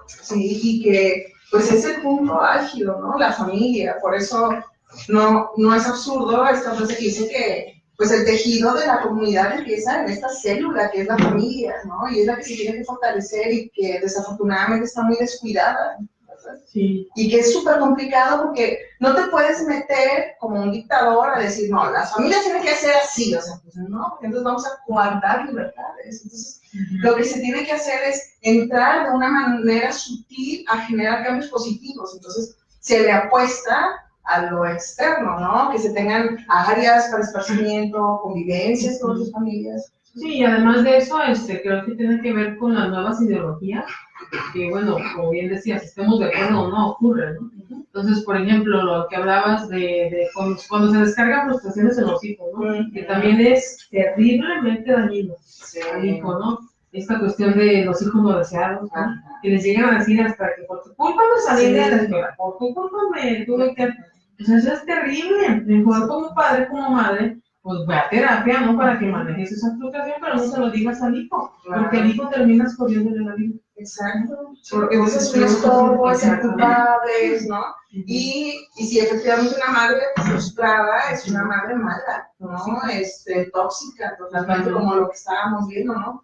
Sí, y que pues es el punto álgido, ¿no? La familia, por eso no es absurdo esta frase que dice que pues el tejido de la comunidad empieza en esta célula que es la familia, ¿no? Y es la que se tiene que fortalecer y que desafortunadamente está muy descuidada, ¿verdad? Sí. Y que es súper complicado porque no te puedes meter como un dictador a decir, no, las familias tienen que ser así, o sea, pues no, porque entonces vamos a coartar libertades. Entonces, lo que se tiene que hacer es entrar de una manera sutil a generar cambios positivos. Entonces, se le apuesta a lo externo, ¿no? Que se tengan áreas para esparcimiento, convivencias con sus familias. Sí, y además de eso, creo que tiene que ver con las nuevas ideologías, que bueno, como bien decías, estemos de acuerdo o no, ocurre, ¿no? Entonces, por ejemplo, lo que hablabas de cuando se descargan frustraciones en los hijos, ¿no? Que también es terriblemente dañino al hijo, ¿no? Esta cuestión de los hijos no deseados, ¿no? Que les llegan a decir hasta que por tu culpa me salí de la escuela, por tu culpa me tuve que... O sea, eso es terrible. Mejor como padre, como madre, pues ve a terapia, ¿no? Para que manejes esa frustración, pero no se lo digas al hijo, porque el hijo termina escondiéndole la vida. Exacto, porque vos es un estorbo, es culpables, ¿no? Y si efectivamente una madre frustrada es una madre mala, ¿no? Tóxica, totalmente como lo que estábamos viendo, ¿no?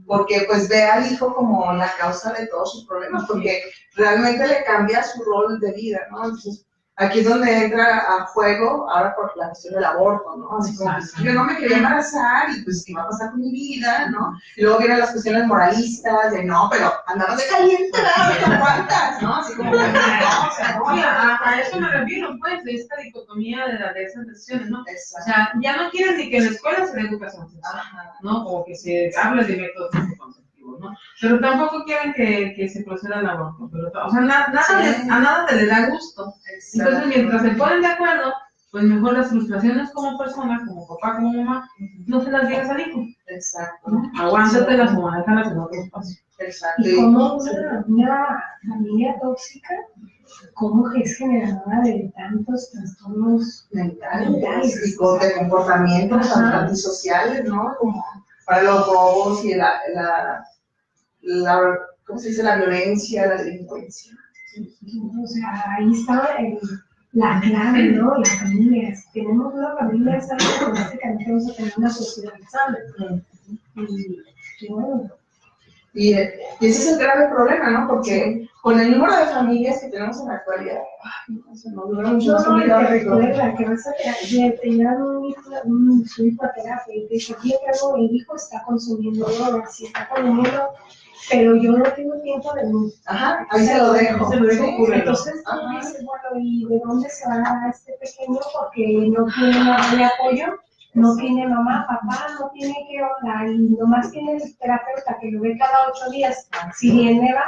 Porque pues ve al hijo como la causa de todos sus problemas, porque realmente le cambia su rol de vida, ¿no? Entonces, aquí es donde entra a juego ahora por la cuestión del aborto, ¿no? Así como, yo no me quería embarazar y pues, ¿qué va a pasar con mi vida, no? Y luego vienen las cuestiones moralistas de, no, pero andamos de caliente, ¿no? ¿Te aguantas, no? Así como, no, o sea, no. A eso me refiero, pues, de esta dicotomía de esas decisiones, ¿no? Exacto. O sea, ya no quieren ni que en la escuela se dé educación sexual, ¿no? O que se hable de métodos anticonceptivos, ¿no? Pero tampoco quieren que se proceda al aborto, pero, o sea, a nada te le da gusto. Entonces, mientras se ponen de acuerdo, pues mejor las frustraciones como persona, como papá, como mamá, no se las digas al hijo. Exacto. ¿No? Aguántatelas o manéjalas en otro espacio. Exacto. Y como una familia tóxica, cómo es generadora de tantos trastornos mentales y de comportamientos antisociales, ¿no? Como para los robos y ¿cómo se dice? La violencia, la delincuencia. O sea, ahí está la clave, ¿no? Las familias. Si tenemos una familia sana, automáticamente vamos a tener una sociedad sana. Y bueno. Y ese es el grave problema, ¿no? Porque con el número de familias que tenemos en la actualidad, no dura mucho. No, y te recuerda que vas a te llevan su hijo a terapia y te dice, el hijo está consumiendo drogas, y está consumiendo, pero yo no tengo tiempo de mí. Ajá, ahí se lo dejo. Entonces tú dices, bueno, ¿y de dónde se va a este pequeño? Porque no tiene nada de apoyo. No tiene mamá, papá, no tiene que hablar y nomás tiene el terapeuta que lo ve cada 8 días. Si viene, va.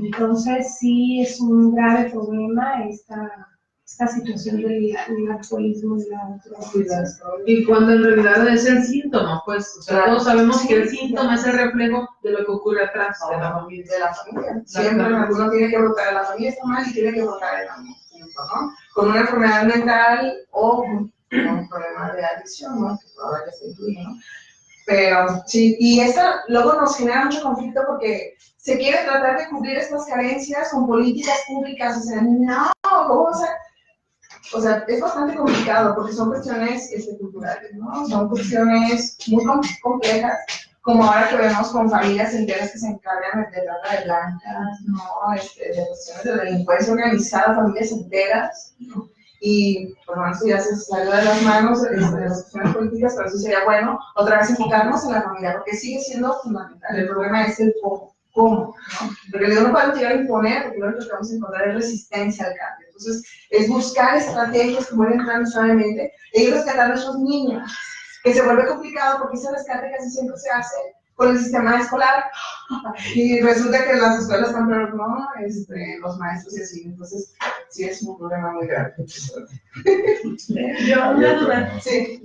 Entonces sí es un grave problema esta situación del alcoholismo y la droga. Y cuando en realidad es el síntoma, pues, o sea, todos sabemos que el síntoma es el reflejo de lo que ocurre atrás de la familia. De la familia. Siempre alguno tiene que brotar, la familia está mal y tiene que brotar el amor, ¿no? Con una enfermedad mental o con un problema de adicción, ¿no? Que probablemente se incluye, ¿no? Pero sí, y esto luego nos genera mucho conflicto porque se quiere tratar de cubrir estas carencias con políticas públicas, o sea, no, ¿cómo va a ser? O sea, es bastante complicado porque son cuestiones culturales, ¿no? Son cuestiones muy complejas, como ahora que vemos con familias enteras que se encargan de trata de blancas, ¿no? De cuestiones de delincuencia organizada, familias enteras, ¿no? Y bueno, esto ya se salió de las manos de las cuestiones políticas, pero sí sería bueno otra vez enfocarnos en la familia, porque sigue siendo fundamental. El problema es el cómo, ¿no? Porque no podemos llegar a imponer, porque lo que vamos a encontrar es resistencia al cambio. Entonces, es buscar estrategias que vuelven entrando suavemente y rescatar a nuestros niños, que se vuelve complicado porque ese rescate casi siempre se hace con el sistema escolar y resulta que las escuelas están peor, ¿no? Los maestros y así, entonces sí es un problema muy grave. Yo una duda. Sí.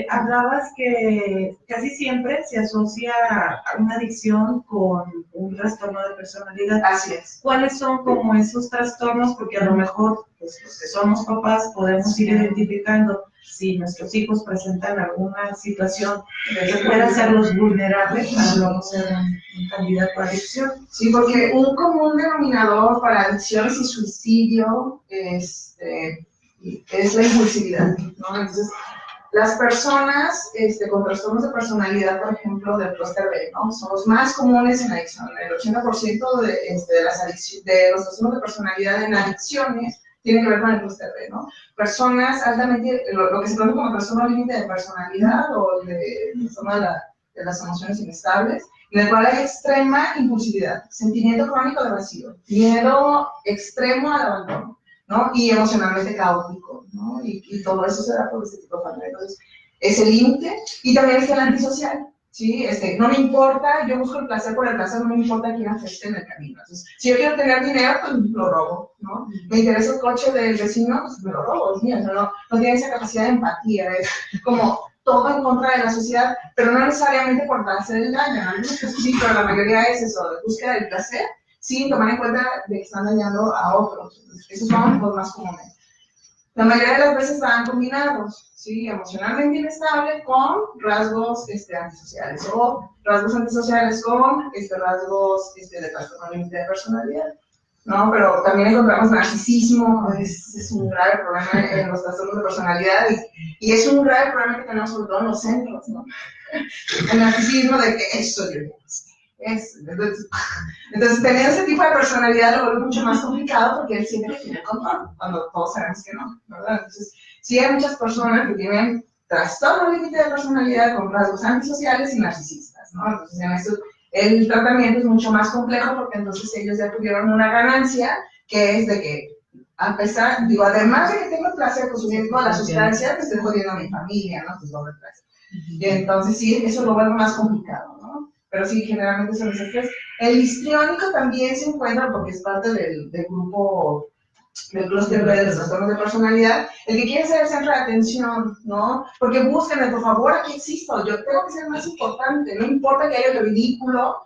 Hablabas que casi siempre se asocia a una adicción con un trastorno de personalidad. Así es. ¿Cuáles son como esos trastornos? Porque a lo mejor pues, los que somos papás podemos ir identificando si nuestros hijos presentan alguna situación que pueda hacerlos vulnerables para luego ser un candidato a adicción. Sí, porque un común denominador para adicciones y suicidio es la impulsividad, ¿no? Entonces, las personas con trastornos de personalidad, por ejemplo, del clúster B, ¿no? Son los más comunes en adicción. El 80% de los trastornos de personalidad en adicciones tiene que ver con el clúster B, ¿no? Personas altamente, lo que se conoce como trastorno límite de personalidad o de las emociones inestables, en el cual hay extrema impulsividad, sentimiento crónico de vacío, miedo extremo al abandono, ¿no? Y emocionalmente caótico, ¿no? Y todo eso se da por este tipo de familia. Entonces, es el límite y también es el antisocial. ¿Sí? No me importa, yo busco el placer por el placer, no me importa quién afecte en el camino. Entonces, si yo quiero tener dinero, pues lo robo, ¿no? Me interesa el coche del vecino, pues me lo robo, es mío, no tiene esa capacidad de empatía, es como todo en contra de la sociedad, pero no necesariamente por hacer el daño, ¿no? Sí, pero la mayoría es eso, de búsqueda del placer, sin tomar en cuenta de que están dañando a otros. Esos son los más comunes. la mayoría de las veces van combinados, ¿sí? Emocionalmente inestable con rasgos antisociales o rasgos antisociales con rasgos de trastorno límite de personalidad, ¿no? Pero también encontramos narcisismo, es un grave problema en los trastornos de personalidad y es un grave problema que tenemos sobre todo en los centros, ¿no? El narcisismo de que eso yo entonces, tener ese tipo de personalidad lo vuelve mucho más complicado porque él siente que tiene control, cuando todos sabemos que no, ¿verdad? Entonces, sí hay muchas personas que tienen trastorno límite de personalidad con rasgos antisociales y narcisistas, ¿no? Entonces, en eso, el tratamiento es mucho más complejo porque entonces ellos ya tuvieron una ganancia que es de que, a pesar, además de que tengo el placer de consumir toda la sustancia, me estoy jodiendo a mi familia, ¿no? Pues doble placer. Y entonces, sí, eso lo vuelve más complicado, ¿no? Pero sí, generalmente son esos tres. El histriónico también se encuentra porque es parte del grupo, del clúster B de los trastornos de personalidad, el que quiere ser el centro de atención, ¿no? Porque búsquenme, por favor, aquí existo, yo tengo que ser más importante, no importa que haya lo ridículo,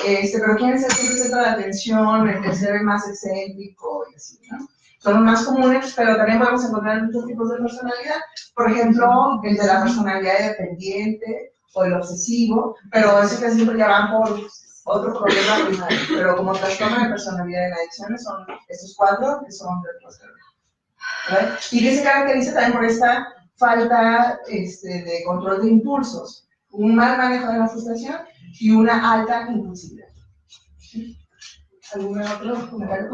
pero quieren ser siempre el centro de atención, el ser el más excéntrico y así, ¿no? Son los más comunes, pero también podemos encontrar muchos tipos de personalidad. Por ejemplo, el de la personalidad dependiente o el obsesivo, pero eso que siempre ya van por otro problema primario. Pero como trastorno de personalidad en adicciones son estos cuatro que son del clúster B, ¿verdad? Y que se caracteriza también por esta falta de control de impulsos, un mal manejo de la frustración y una alta impulsividad. ¿Algún otro comentario?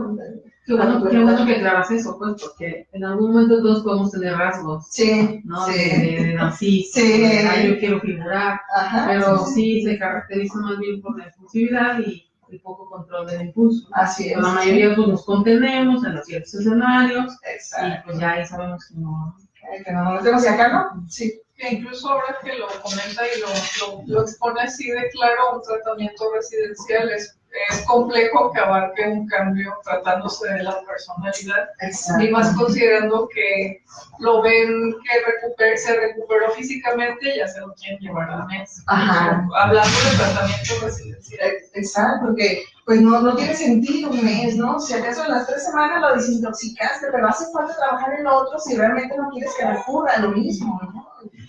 Qué bueno que aclaras eso, pues, porque en algún momento todos podemos tener rasgos, sí, ¿no? Sí. De narciso, Sí. yo quiero figurar, Ajá, pero sí se caracteriza más bien por la impulsividad y el poco control del impulso. Así es. La mayoría pues nos contenemos en los ciertos escenarios Exacto. y pues ya ahí sabemos que no. Que no tenemos acá, ¿no? Sí. Que incluso ahora que lo comenta y lo expone así de claro, un tratamiento residencial es complejo que abarque un cambio tratándose de la personalidad. Exacto. Y más considerando que lo ven que se recuperó físicamente, ya se lo quieren llevar al mes. Ajá. Hablando de tratamiento residencial. Exacto, porque pues no tiene sentido un mes, ¿no? Si acaso en las 3 semanas lo desintoxicaste, pero hace falta trabajar en lo otro si realmente no quieres que recurra a lo mismo, ¿no?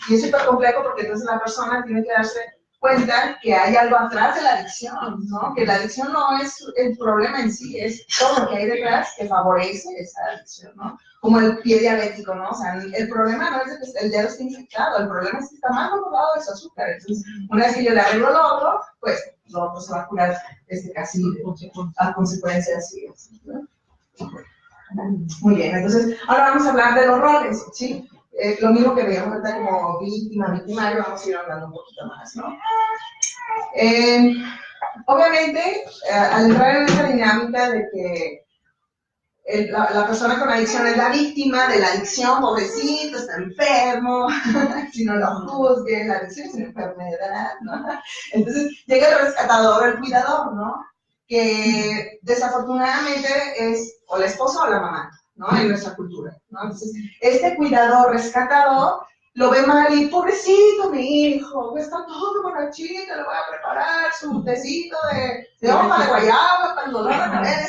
Y es súper complejo porque entonces la persona tiene que darse cuenta que hay algo atrás de la adicción, ¿no? Que la adicción no es el problema en sí, es todo lo que hay detrás que favorece esa adicción, ¿no? Como el pie diabético, ¿no? O sea, el problema no es que el dedo esté infectado, el problema es que está mal controlado de su azúcar. Entonces, una vez que yo le arreglo lo otro, pues lo otro se va a curar casi a consecuencia así, ¿no? Muy bien, entonces, ahora vamos a hablar de los roles, ¿sí? Lo mismo que veíamos ahorita como víctima, victimario, vamos a ir hablando un poquito más, ¿no? Obviamente, al entrar en esa dinámica de que la persona con adicción es la víctima de la adicción, pobrecito, está enfermo, si no lo juzguen, la adicción es una enfermedad, ¿no? Entonces, llega el rescatador, el cuidador, ¿no? Que desafortunadamente es o la esposa o la mamá, ¿no? En nuestra cultura, ¿no? Entonces, este cuidador rescatador lo ve mal y pobrecito mi hijo, está todo borrachito, le voy a preparar su tecito de hoja de guayaba para el dolor de cabeza.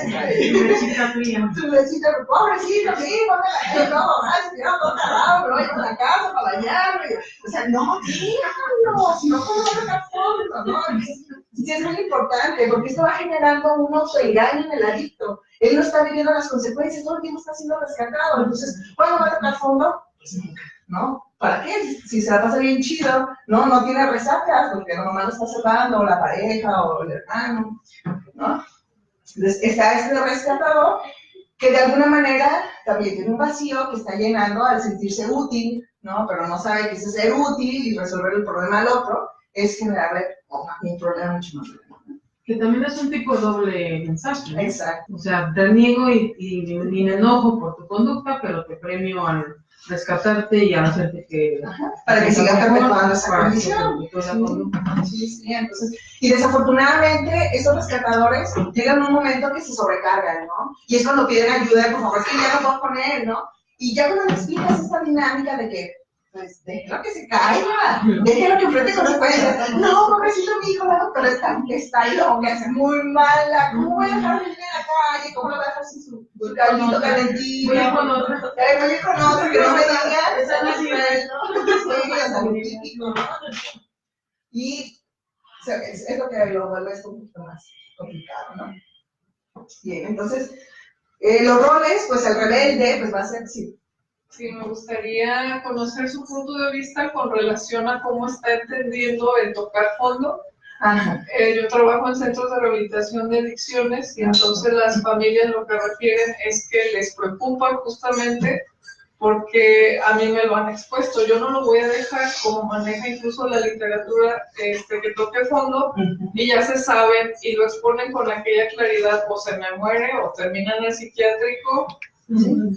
Su lechita, pobrecito mi hijo, todo borracho, tirado todo cagado, pero voy a la casa para bañarme. O sea, no, díganlo, si no podemos sacar fotos, ¿no? Sí, es muy importante, porque esto va generando un autoengaño en el adicto. Él no está viviendo las consecuencias, todo el tiempo está siendo rescatado. Entonces, ¿cuándo va a tocar fondo? Pues nunca, ¿no? ¿Para qué? Si se la pasa bien chido, no tiene resacas, porque la mamá lo está salvando, o la pareja, o el hermano, ¿no? Entonces, está este rescatador que de alguna manera también tiene un vacío que está llenando al sentirse útil, ¿no? Pero no sabe que ese ser útil y resolver el problema al otro es generarle un problema mucho más grande. Que también es un tipo de doble mensaje, ¿no? Exacto. O sea, te niego y me enojo por tu conducta, pero te premio al rescatarte y al hacerte que... Ajá, para que sigas perpetuando esa condición. Sí, entonces, y desafortunadamente estos rescatadores llegan a un momento que se sobrecargan, ¿no? Y es cuando piden ayuda, por favor, es que ya no puedo con él, ¿no? Y ya cuando le explicas esta dinámica de que pues déjelo que se caiga, déjelo que enfrente consecuencias. No, pobrecito mi hijo, la doctora está ahí, lo me hace muy mala. ¿Cómo voy a dejar vivir en la calle? ¿Cómo lo voy a dejar sin su caldito calentito? Voy con otro. Voy con otro, que no me digan. Esa no es nivel. Sí, o sea, lo típico, ¿no? Y o sea, es lo que lo vuelve esto un poquito más complicado, ¿no? Bien, entonces, los roles, pues el rebelde, pues va a ser, sí. Sí, me gustaría conocer su punto de vista con relación a cómo está entendiendo el tocar fondo. Ajá. Yo trabajo en centros de rehabilitación de adicciones y entonces las familias lo que refieren es que les preocupa justamente porque a mí me lo han expuesto. Yo no lo voy a dejar, como maneja incluso la literatura, que toque fondo, y ya se saben y lo exponen con aquella claridad, o se me muere o termina en el psiquiátrico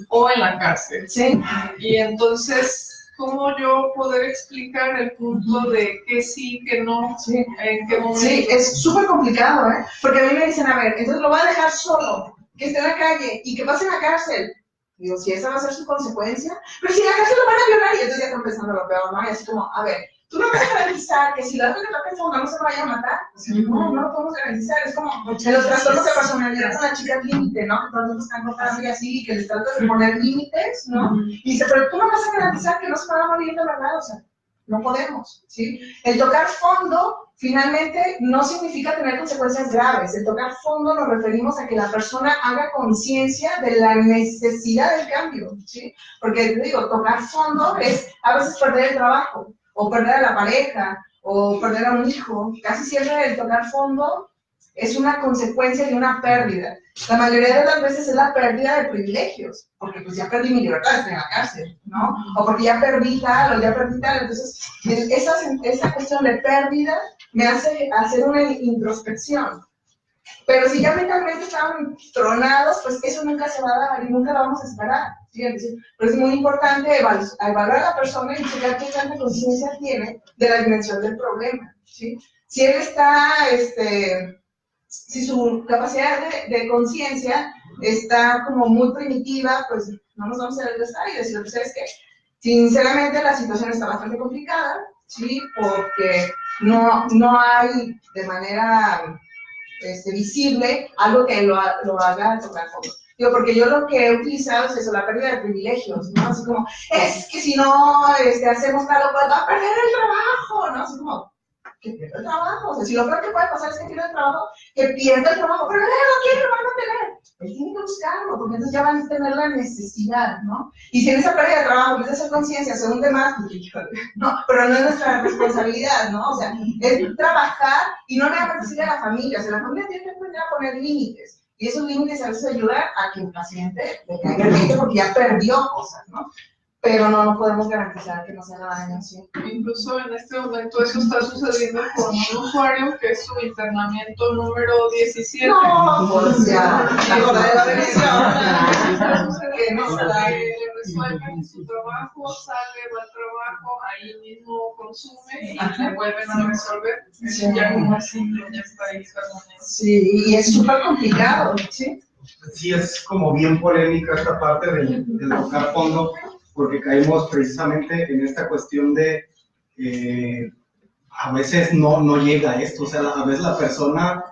o en la cárcel. Sí. Y entonces, ¿cómo yo poder explicar el punto de que sí, que no, Sí. en qué momento? Sí, es súper complicado, ¿eh? Porque a mí me dicen, a ver, entonces lo voy a dejar solo, que esté en la calle y que pase en la cárcel. Digo, si esa va a ser su consecuencia, pero si en la cárcel lo van a violar, y entonces ya están pensando lo peor, ¿no? Y así como, a ver, tú no vas a garantizar que si la otra que toca el fondo no se vaya a matar. O sea, no lo podemos garantizar. Es como en los trastornos de personalidad con las chicas límite, ¿no? Que todos están contando y así, que les tratas de poner límites, ¿no? Y dice, pero tú no vas a garantizar que no se van a morir de verdad, o sea, no podemos, ¿sí? El tocar fondo, finalmente, no significa tener consecuencias graves. El tocar fondo nos referimos a que la persona haga conciencia de la necesidad del cambio, ¿sí? Porque, te digo, tocar fondo es a veces perder el trabajo, o perder a la pareja, o perder a un hijo. Casi siempre el tocar fondo es una consecuencia de una pérdida. La mayoría de las veces es la pérdida de privilegios, porque pues ya perdí mi libertad, estoy en la cárcel, ¿no? O porque ya perdí tal, o ya perdí tal. Entonces, esa cuestión de pérdida me hace hacer una introspección. Pero si ya mentalmente estaban tronados, pues eso nunca se va a dar y nunca lo vamos a esperar, ¿sí? Entonces, pero es muy importante evaluar a la persona y checar qué tanta conciencia tiene de la dimensión del problema, ¿sí? Si él está, si su capacidad de conciencia está como muy primitiva, pues no nos vamos a regresar y decir, ¿sabes qué? Sinceramente la situación está bastante complicada, ¿sí? Porque no hay de manera visible algo que lo haga tocar fondo. Digo, porque yo lo que he utilizado es eso, la pérdida de privilegios, ¿no? Así como, es que si no hacemos tal o cual, va a perder el trabajo, ¿no? Así como, que pierda el trabajo. O sea, si lo peor que puede pasar es que pierda el trabajo, que pierda el trabajo, pero él no quiere, lo van a tener. Él tiene que buscarlo, porque entonces ya van a tener la necesidad, ¿no? Y si en esa pérdida de trabajo, en esa conciencia, se hunde más, no, pero no es nuestra responsabilidad, ¿no? O sea, es trabajar y no nada más decirle a la familia, o sea, la familia tiene que aprender a poner límites. Y esos límites a veces ayudan a que el paciente le caiga el límite porque ya perdió cosas, ¿no? Pero no podemos garantizar que no se haga daño, ¿sí? Incluso en este momento eso está sucediendo con un usuario que es su internamiento número 17. No, pues ya, la joda de la bendición. Está sucediendo que le resuelven su trabajo, sale, va al trabajo, ahí mismo consume y le vuelven a resolver. Sí. Ya como así, ya está ahí permanente. Sí, y es súper complicado, ¿sí? Sí, es como bien polémica esta parte del tocar fondo, porque caímos precisamente en esta cuestión de a veces no llega a esto, o sea, a veces la persona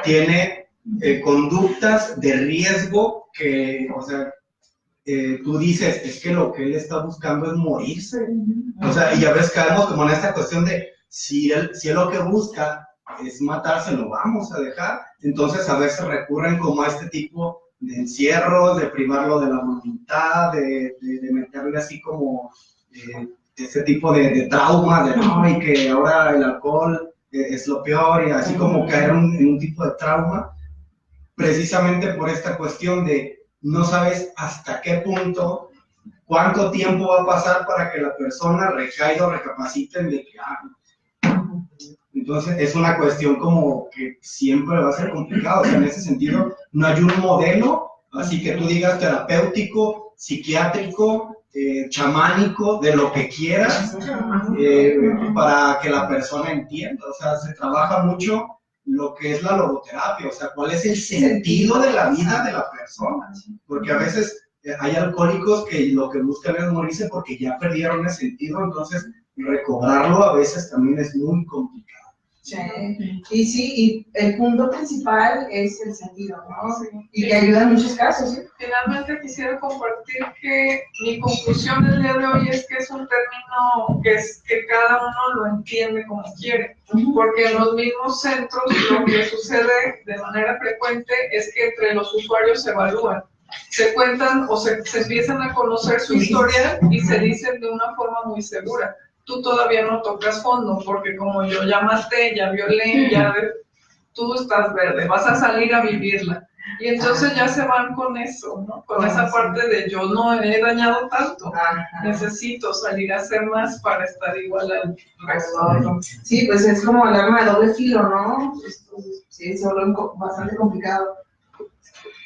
tiene conductas de riesgo que, o sea, tú dices, es que lo que él está buscando es morirse, o sea, y a veces caemos como en esta cuestión de, si él lo que busca es matarse, lo vamos a dejar, entonces a veces recurren como a este tipo de encierros, de privarlo de la voluntad, de meterle así como ese tipo de trauma, de no, y que ahora el alcohol es lo peor, y así como caer en un tipo de trauma, precisamente por esta cuestión de no sabes hasta qué punto, cuánto tiempo va a pasar para que la persona recaiga o recapacite de que, entonces es una cuestión como que siempre va a ser complicado, o sea, en ese sentido no hay un modelo, así que tú digas terapéutico, psiquiátrico, chamánico, de lo que quieras, para que la persona entienda, o sea, se trabaja mucho lo que es la logoterapia, o sea, cuál es el sentido de la vida de la persona, porque a veces hay alcohólicos que lo que buscan es morirse porque ya perdieron el sentido, entonces recobrarlo a veces también es muy complicado. Sí. Y sí, y el punto principal es el sentido, ¿no? Y que ayuda en muchos casos, ¿sí? Finalmente quisiera compartir que mi conclusión del día de hoy es que es un término que cada uno lo entiende como quiere, porque en los mismos centros lo que sucede de manera frecuente es que entre los usuarios se evalúan, se cuentan o se empiezan a conocer su historia y se dicen de una forma muy segura. Tú todavía no tocas fondo, porque como yo ya maté, ya violé, tú estás verde, vas a salir a vivirla. Y entonces ya se van con eso, ¿no? Con esa parte de yo no he dañado tanto, necesito salir a hacer más para estar igual al resto. Sí, pues es como el arma de doble filo, ¿no? Sí, se vuelve bastante complicado.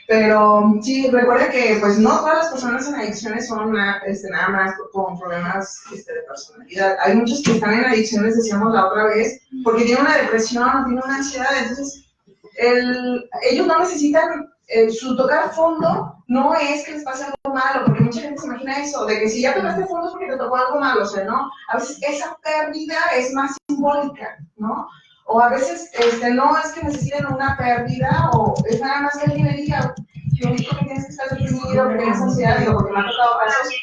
Pero sí, recuerda que pues no todas las personas en adicciones son nada más con problemas de personalidad. Hay muchos que están en adicciones, decíamos la otra vez, porque tienen una depresión o tienen una ansiedad. Entonces, ellos no necesitan su tocar fondo, no es que les pase algo malo, porque mucha gente se imagina eso, de que si ya tocaste fondo es porque te tocó algo malo, o sea, ¿no? A veces esa pérdida es más simbólica, ¿no? O a veces no es que necesiten una pérdida, o es nada más que alguien le diga, lo único que tienes que estar deprimido, que tienes ansiedad, digo, porque me ha tocado casos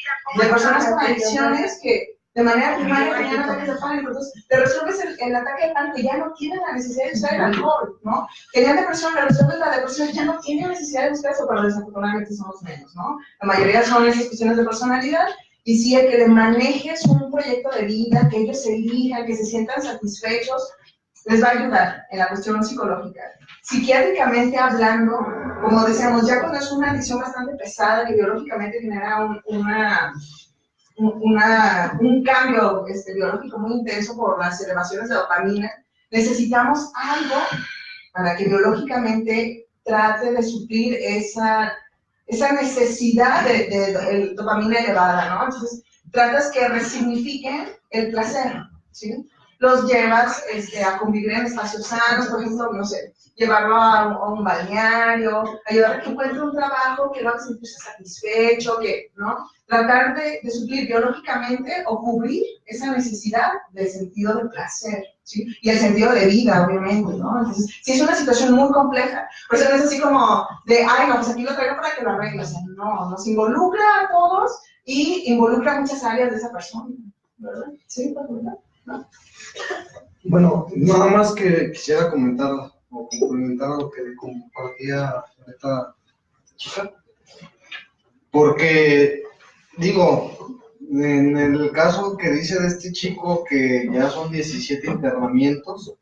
de personas con adicciones que de manera primaria tenían ataques de pánico, entonces te resuelves el ataque de pánico y ya no tienen la necesidad de usar el alcohol, ¿no? Tenían depresión, le resuelves la depresión, ya no tienen necesidad de usar eso, pero desafortunadamente somos menos, ¿no? La mayoría son esas cuestiones de personalidad. Y sí, el que le manejes un proyecto de vida, que ellos se elijan, que se sientan satisfechos, les va a ayudar en la cuestión psicológica. Psiquiátricamente hablando, como decíamos, ya cuando es una adicción bastante pesada y biológicamente genera un cambio biológico muy intenso por las elevaciones de dopamina, necesitamos algo para que biológicamente trate de suplir esa necesidad de dopamina elevada, ¿no? Entonces, tratas que resignifiquen el placer, ¿sí? Los llevas a convivir en espacios sanos, por ejemplo, no sé, llevarlo a un balneario, ayudar a que encuentre un trabajo que lo haga sentirse satisfecho, que, ¿no? Tratar de suplir biológicamente o cubrir esa necesidad del sentido de placer, ¿sí? Y el sentido de vida, obviamente, ¿no? Entonces, sí es una situación muy compleja, por eso no es así como de, ay, no, pues aquí lo traigo para que lo arregle, o sea, no, nos involucra a todos y involucra muchas áreas de esa persona, ¿verdad? Sí, ¿verdad? ¿No? Bueno, nada más que quisiera comentar o complementar lo que compartía esta chica, porque digo, en el caso que dice de este chico que ya son 17 internamientos,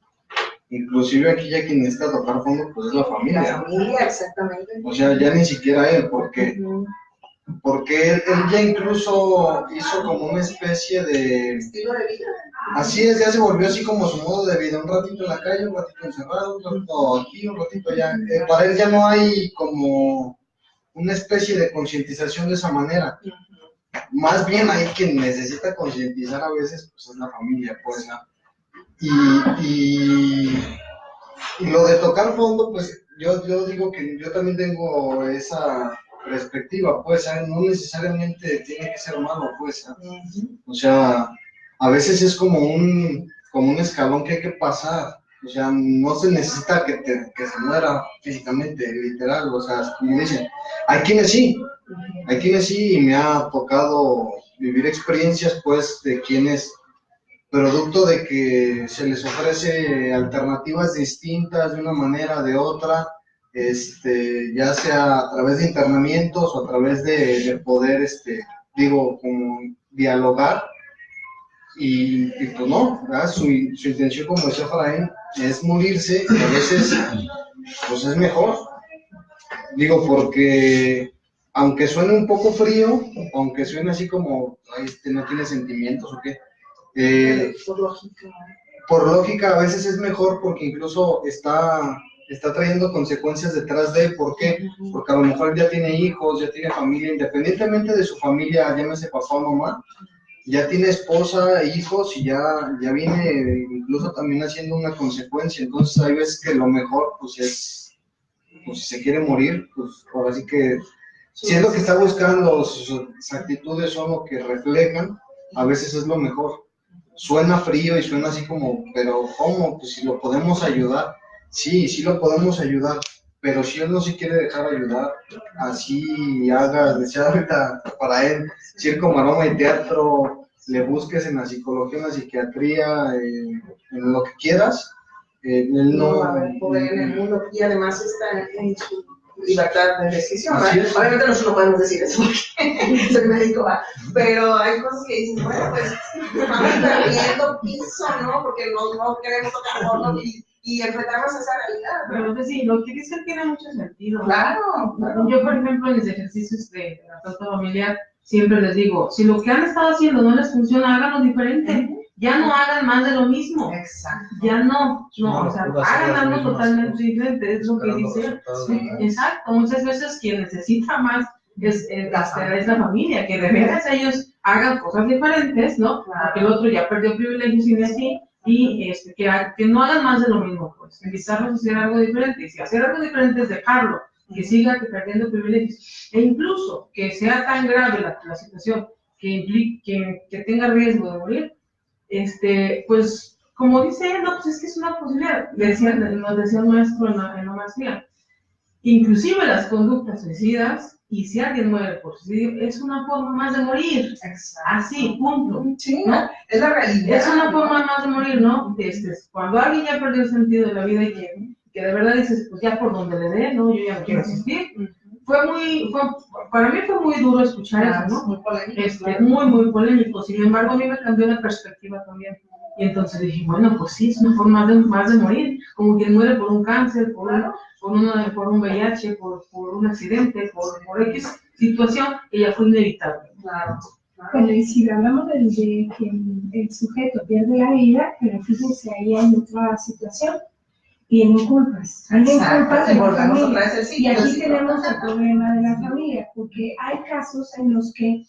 inclusive aquí ya quien necesita tocar fondo pues es la familia. La familia, exactamente. O sea, ya ni siquiera él, porque él ya incluso hizo como una especie de estilo de vida. Así es, ya se volvió así como su modo de vida, un ratito en la calle, un ratito encerrado, un ratito aquí, un ratito allá. Para él ya no hay como una especie de concientización de esa manera. Más bien hay quien necesita concientizar a veces, pues es la familia, pues, ¿no? Y lo de tocar fondo, pues yo digo que yo también tengo esa perspectiva, pues, no necesariamente tiene que ser malo, pues, ¿no? O sea, a veces es como un escalón que hay que pasar, o sea, no se necesita que se muera físicamente, literal, o sea, como dicen, hay quienes sí, y me ha tocado vivir experiencias, pues, de quienes, producto de que se les ofrece alternativas distintas de una manera, de otra, ya sea a través de internamientos o a través de poder, digo, como dialogar, y pues no, ¿verdad? Su intención, como decía Faraín, es morirse, y a veces pues es mejor, digo, porque aunque suene un poco frío, aunque suene así como, ay, no tiene sentimientos o qué, por lógica a veces es mejor, porque incluso está trayendo consecuencias detrás de él. ¿Por qué? Porque a lo mejor ya tiene hijos, ya tiene familia, independientemente de su familia, llámese papá o mamá, ya tiene esposa, hijos, y ya viene incluso también haciendo una consecuencia. Entonces hay veces que lo mejor pues es, pues si se quiere morir, pues ahora sí que Si es lo que está buscando, sus actitudes son lo que reflejan, a veces es lo mejor. Suena frío y suena así como, pero ¿cómo? Pues si lo podemos ayudar. Sí, sí lo podemos ayudar, pero si él no se quiere dejar ayudar, así haga, decía ahorita para él, circo, maroma y teatro, le busques en la psicología, en la psiquiatría, en lo que quieras, él No no... va a haber poder en el mundo y además está en su libertad de decisión. Así es. Obviamente nosotros no podemos decir eso porque soy médico, ¿va? Pero hay cosas que dicen, bueno, pues estamos perdiendo piso, ¿no? Porque no queremos tocar fondo y enfrentarnos a esa realidad, ¿no? Pero que sí, lo que dice tiene mucho sentido. Claro, claro. Yo, por ejemplo, en mis ejercicios de terapeuta familiar, siempre les digo, si lo que han estado haciendo no les funciona, háganlo diferente. Ya no hagan más de lo mismo. Exacto. Ya no, o sea, hagan algo mismas totalmente cosas, diferente, es lo que esperando dice. resultados Sí, diferentes. exacto, muchas veces quien necesita más es la familia, que de veras ellos hagan cosas diferentes, ¿no? Claro. Porque el otro ya perdió privilegios y de así, y que no hagan más de lo mismo, pues, invitarlos a hacer algo diferente, y si hacer algo diferente es dejarlo, que siga perdiendo privilegios, e incluso que sea tan grave la situación que tenga riesgo de morir, pues, como dice él, no, pues es que es una posibilidad, nos decía el maestro en la maestría, inclusive las conductas suicidas, y si alguien muere por suicidio, es una forma más de morir, Exacto. así, punto. Sí, ¿No? es la realidad. Es una forma más de morir, ¿no? Cuando alguien ya perdió el sentido de la vida y que de verdad dices, pues ya por donde le dé, ¿no? Yo ya no quiero existir. Para mí fue muy duro escuchar eso, ¿no? Muy polémico. Muy, muy polémico. Sin embargo, a mí me cambió la perspectiva también. Y entonces dije, bueno, pues sí, es una forma más de morir. Como quien muere por un cáncer, por un VIH, por un accidente, por X situación que ya fue inevitable. Claro. Bueno, y si hablamos de que el sujeto pierde la vida, pero fíjense, ahí hay otra situación, tienen culpas. Tienen culpas de la Volvemos familia. otra vez al Y ciclo, aquí sí. tenemos el problema de la familia, porque hay casos en los que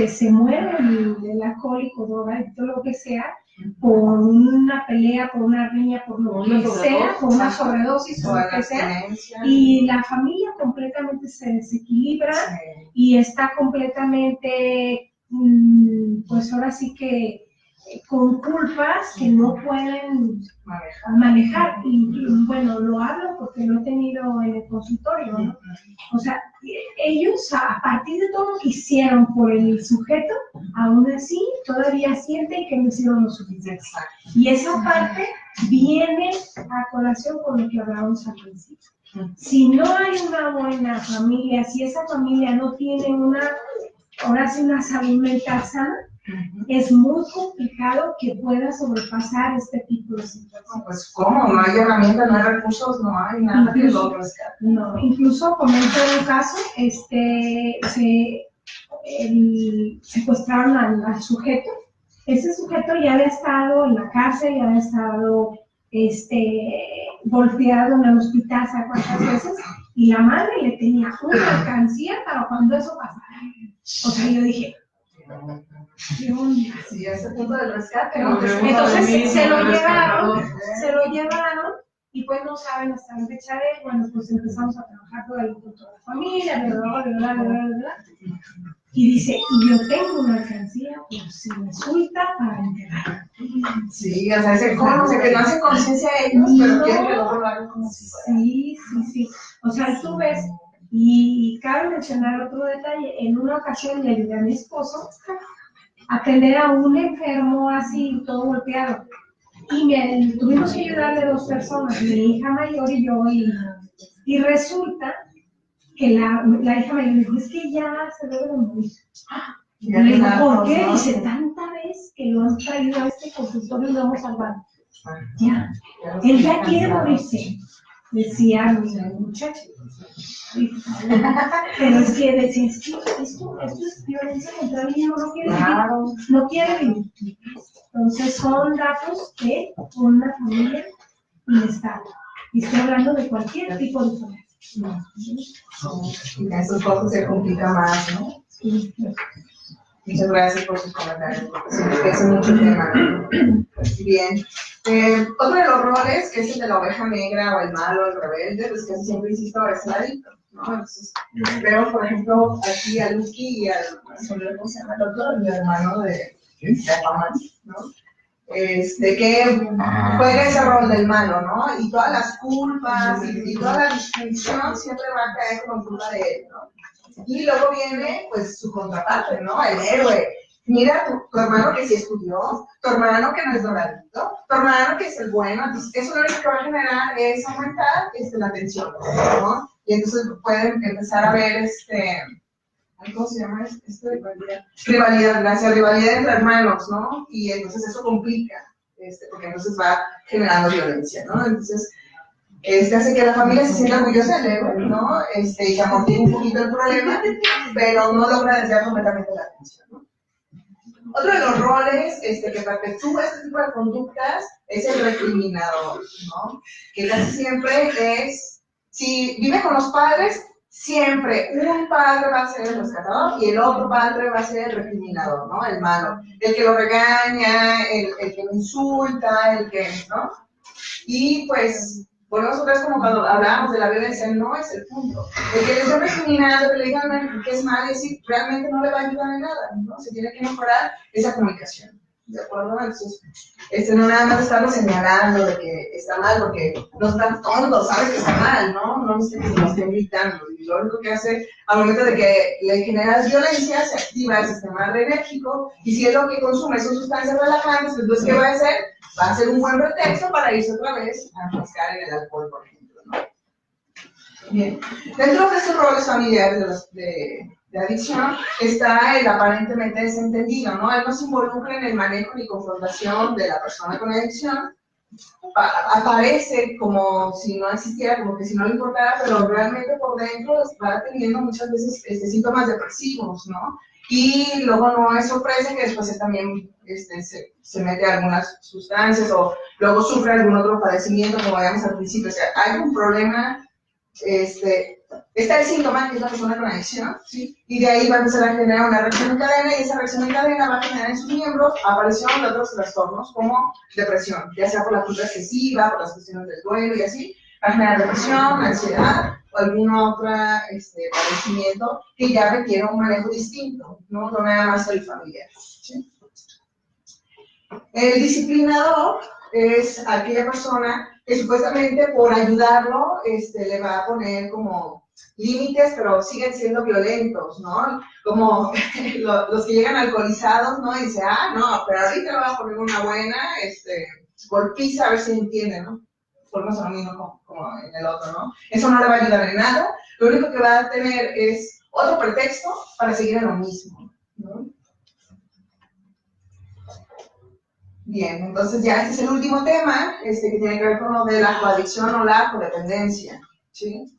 se muere el alcohólico, drogadicto, lo que sea, por una pelea, por una riña, por lo que sea, por una sobredosis o lo que sea, y la familia completamente se desequilibra y está completamente, pues ahora sí que con culpas que no pueden manejar. Y bueno, lo hablo porque lo he tenido en el consultorio, ¿no? O sea, ellos a partir de todo lo que hicieron por el sujeto, aún así todavía sienten que no hicieron lo suficiente. Y esa parte viene a colación con lo que hablábamos al principio. Si no hay una buena familia, si esa familia no tiene ahora sí una salud mental sana, es muy complicado que pueda sobrepasar este tipo de situaciones. Pues, ¿cómo? No hay herramientas, no hay recursos, no hay nada que lo rescate. No, incluso comento un caso, secuestraron al sujeto. Ese sujeto ya había estado en la cárcel, ya había estado golpeado en el hospital, ¿sabes cuántas veces? Y la madre le tenía una alcancía para cuando eso pasara. O sea, yo dije, ¿qué onda? Sí, a ese punto del rescate, No, ¿no? Entonces se lo llevaron, y pues no saben hasta la fecha de, bueno, pues empezamos a trabajar todo el con toda la familia, bla. Y dice, y yo tengo una alcancía por si resulta para enterrar. Sí, o sea, ese cómo, o sea, que no hace conciencia de ellos, pero quieren que el otro lo haga como si fuera. Sí. O sea, tú ves, y cabe mencionar otro detalle, en una ocasión le ayudé a mi esposo a atender a un enfermo así, todo golpeado. Y tuvimos que ayudarle a 2 personas, mi hija mayor y yo, y resulta que la hija mayor dijo, es que ya se debe de morir. Y le digo, ¿por qué? Dice, tanta vez que lo han traído a este consultorio y lo hemos salvado. Ya, él ya quiere morirse, decía mi muchacho. Pero es que decía, esto es violencia contra el niño, no quiere vivir. Entonces son datos de una familia inestable. Y estoy hablando de cualquier tipo de familia. Y en esos casos se complica más, ¿no? Sí. Muchas gracias por sus comentarios, porque se enriquece mucho el tema, ¿no? Bien. Otro de los roles, que es el de la oveja negra o el malo, el rebelde, pues casi siempre insisto, es el adicto, ¿no? Entonces, veo, por ejemplo, aquí a Lucky y ¿cómo se llama el otro? El hermano de Aquaman, ¿no? Que juega ese rol del malo, ¿no? Y todas las culpas y toda la disfunción siempre va a caer con culpa de él, ¿no? Y luego viene, pues, su contraparte, ¿no? El héroe. Mira, tu hermano que sí estudió, tu hermano que no es doradito, tu hermano que es el bueno. Entonces, eso lo único que va a generar es aumentar la tensión, ¿no? Y entonces pueden empezar a ver, ¿cómo se llama esto? Rivalidad, gracias, rivalidad entre hermanos, ¿no? Y entonces eso complica, porque entonces va generando violencia, ¿no? Entonces, hace que la familia se sienta orgullosa del héroe, ¿no? Y se amortigue un poquito el problema, pero no logra desviar completamente la atención, ¿no? Otro de los roles que perpetúa este tipo de conductas es el recriminador, ¿no? Que casi siempre es, si vive con los padres, siempre un padre va a ser el rescatador y el otro padre va a ser el recriminador, ¿no? El malo, el que lo regaña, el que lo insulta, el que, ¿no? Y pues, volvemos otra vez como cuando hablábamos de la violencia, no es el punto. El que le esté recriminando, que le digan que es mal, es decir, realmente no le va a ayudar en nada, ¿no? Se tiene que mejorar esa comunicación, ¿de acuerdo? Entonces, no nada más estarlo señalando de que está mal, porque no están tontos, sabe que está mal, ¿no? No es que se lo estén gritando. Y lo único que hace, al momento de que le generas violencia, se activa el sistema adrenérgico, y si es lo que consume son sustancias relajantes, entonces, ¿qué va a hacer? Va a ser un buen pretexto para irse otra vez a enfrascar en el alcohol, por ejemplo, ¿no? Bien. Dentro de estos roles familiares de adicción está el aparentemente desentendido, ¿no? Él no se involucra en el manejo ni confrontación de la persona con adicción. Aparece como si no existiera, como que si no le importara, pero realmente por dentro va teniendo muchas veces síntomas depresivos, ¿no? Y luego no es sorpresa que después él también se mete a algunas sustancias o luego sufre algún otro padecimiento, como veíamos al principio. O sea, hay un problema, está el síntoma, que es la persona con adicción, ¿sí? Y de ahí va a empezar a generar una reacción en cadena, y esa reacción en cadena va a generar en sus miembros aparición de otros trastornos como depresión, ya sea por la culpa excesiva, por las cuestiones del duelo y así, va a generar depresión, ansiedad o algún otro padecimiento que ya requiere un manejo distinto, no nada más el familiar, ¿sí? El disciplinador es aquella persona que supuestamente por ayudarlo le va a poner como límites, pero siguen siendo violentos, ¿no? Como los que llegan alcoholizados, ¿no? Y dice, no, pero ahorita le voy a poner una buena golpiza a ver si entiende, ¿no? Volvemos a lo mismo como en el otro, ¿no? Eso no le va a ayudar en nada, lo único que va a tener es otro pretexto para seguir en lo mismo, ¿no? Bien, entonces ya este es el último tema, que tiene que ver con lo de la coadicción o la codependencia, ¿sí?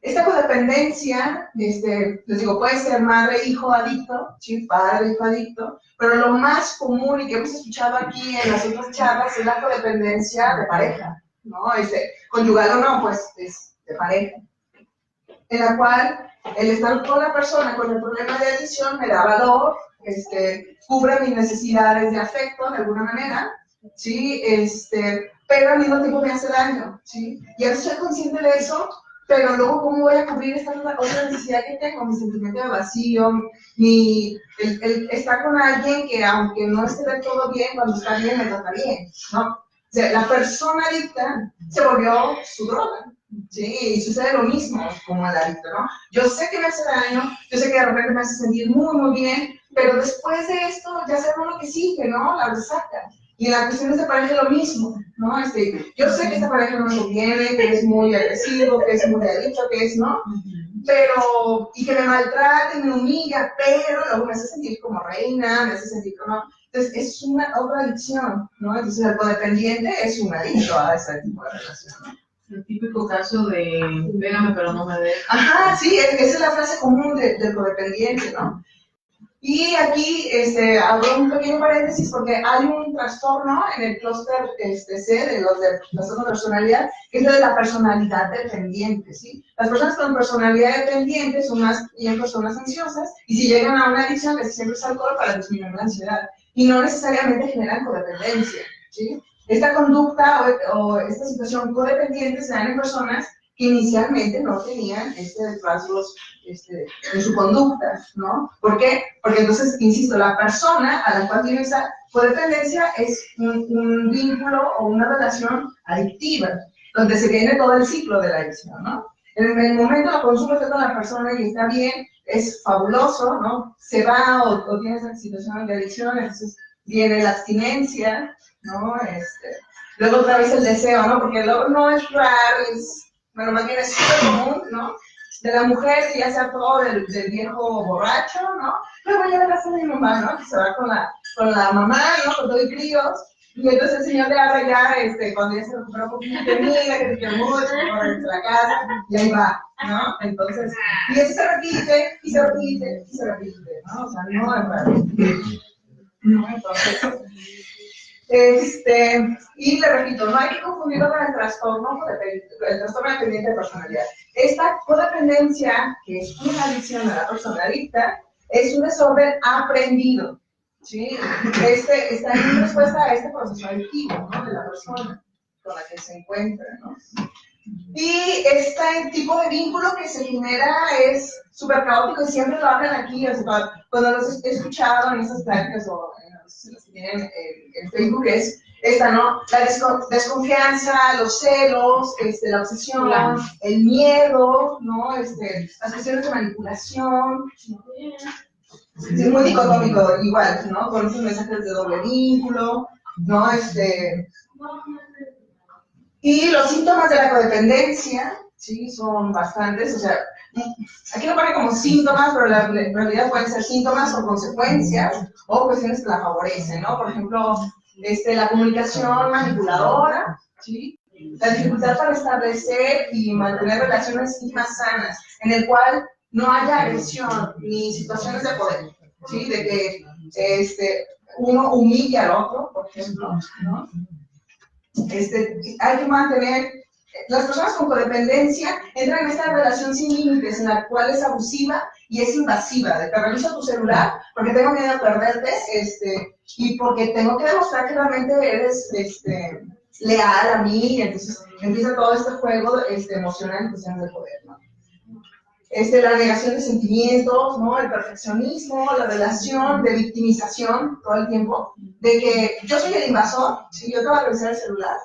Esta codependencia, les digo, puede ser madre-hijo adicto, ¿sí? Padre-hijo adicto, pero lo más común y que hemos escuchado aquí en las otras charlas es la codependencia de pareja, ¿no? Conyugal o no, pues es de pareja, en la cual el estar con la persona con el problema de adicción me da valor, cubre mis necesidades de afecto de alguna manera, ¿sí? Pero al mismo tiempo me hace daño, ¿sí? Y ahora soy consciente de eso, pero luego ¿cómo voy a cubrir esta otra necesidad que tengo? Mi sentimiento de vacío, el estar con alguien que aunque no esté del todo bien, cuando está bien me trata bien, ¿no? O sea, la persona adicta se volvió su droga, ¿sí? Y sucede lo mismo como el adicto, ¿no? Yo sé que me hace daño, yo sé que de repente me hace sentir muy, muy bien, pero después de esto ya sabemos lo que sigue, ¿no? La resaca. Y en las cuestiones de pareja es lo mismo, ¿no? Yo sé que esta pareja no me conviene, que es muy agresivo, que es muy adicto, que es, ¿no? Pero, y que me maltrata y me humilla, pero luego me hace sentir como reina, me hace sentir como... Entonces, es una otra adicción, ¿no? Entonces, el codependiente es un adicto a ese tipo de relación, ¿no? El típico caso de, pégame pero no me dejes. Ajá, sí, esa es la frase común del codependiente, ¿no? Y aquí abro un pequeño paréntesis porque hay un trastorno en el clúster C de los de trastorno de personalidad, que es lo de la personalidad dependiente, ¿sí? Las personas con personalidad dependiente son más bien personas ansiosas y si llegan a una adicción casi siempre es alcohol para disminuir la ansiedad y no necesariamente generan codependencia, ¿sí? Esta conducta o esta situación codependiente se dan en personas que inicialmente no tenían rasgos en su conducta, ¿no? ¿Por qué? Porque entonces, insisto, la persona a la cual tiene esa codependencia es un vínculo o una relación adictiva, donde se viene todo el ciclo de la adicción, ¿no? En el momento de consumo está con la persona y está bien, es fabuloso, ¿no? Se va o tiene esa situación de adicción, entonces viene la abstinencia, ¿no? Luego otra vez el deseo, ¿no? Porque luego no es raro, bueno, más bien es súper común, ¿no? De la mujer que ya se hartó del viejo borracho, ¿no? Luego ya de la casa de mi mamá, ¿no? Que se va con la mamá, ¿no? Con todo y críos. Y entonces el señor le habla ya, cuando ya se recupera un poquito de mira, que te quiero mucho, que va a la casa, y ahí va, ¿no? Entonces, y eso se repite, y se repite, y se repite, ¿no? O sea, no es raro. ¿No? Entonces, y le repito, no hay que confundirlo con el trastorno dependiente de personalidad. Esta codependencia, que es una adicción a la persona adicta, es un desorden aprendido, ¿sí? Está en respuesta a este proceso adictivo, ¿no? De la persona con la que se encuentra, ¿no? Y este tipo de vínculo que se genera es súper caótico y siempre lo hablan aquí, o sea, cuando los he escuchado en esas pláticas o en las que tienen en Facebook, es esta, ¿no? La desconfianza, los celos, la obsesión, el miedo, ¿no? Las cuestiones de manipulación. Es muy dicotómico, igual, ¿no? Con esos mensajes de doble vínculo, ¿no? Y los síntomas de la codependencia, sí, son bastantes, o sea, aquí lo pone como síntomas, pero en realidad pueden ser síntomas o consecuencias o cuestiones que la favorecen, ¿no? Por ejemplo, la comunicación manipuladora, ¿sí? La dificultad para establecer y mantener relaciones íntimas sanas, en el cual no haya agresión ni situaciones de poder, ¿sí? De que uno humilla al otro, por ejemplo, ¿no? Hay que mantener, las personas con codependencia entran en esta relación sin límites, en la cual es abusiva y es invasiva, de te reviso tu celular porque tengo miedo a perderte, y porque tengo que demostrar que realmente eres, leal a mí, y entonces empieza todo este juego, emocional en cuestiones de poder, ¿no? La negación de sentimientos, ¿no? El perfeccionismo, la relación de victimización todo el tiempo, de que yo soy el invasor, si yo te voy a revisar el celular,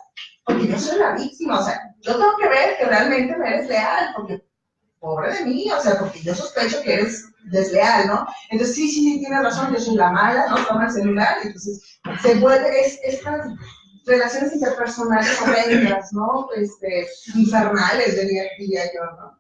porque yo soy la víctima, o sea, yo tengo que ver que realmente me eres leal, porque pobre de mí, o sea, porque yo sospecho que eres desleal, ¿no? Entonces, sí, tienes razón, yo soy la mala, ¿no? Toma el celular, y entonces se vuelve estas relaciones interpersonales horrendas, ¿no? Infernales, diría yo, ¿no?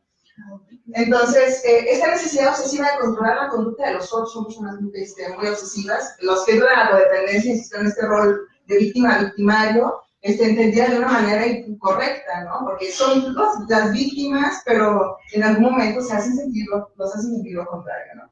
Entonces, esta necesidad obsesiva de controlar la conducta de los otros, son personas muy obsesivas, los que entran a la codependencia insisten en este rol de víctima-victimario, entendida de una manera incorrecta, ¿no? Porque son las víctimas, pero en algún momento los hacen sentir lo contrario, ¿no?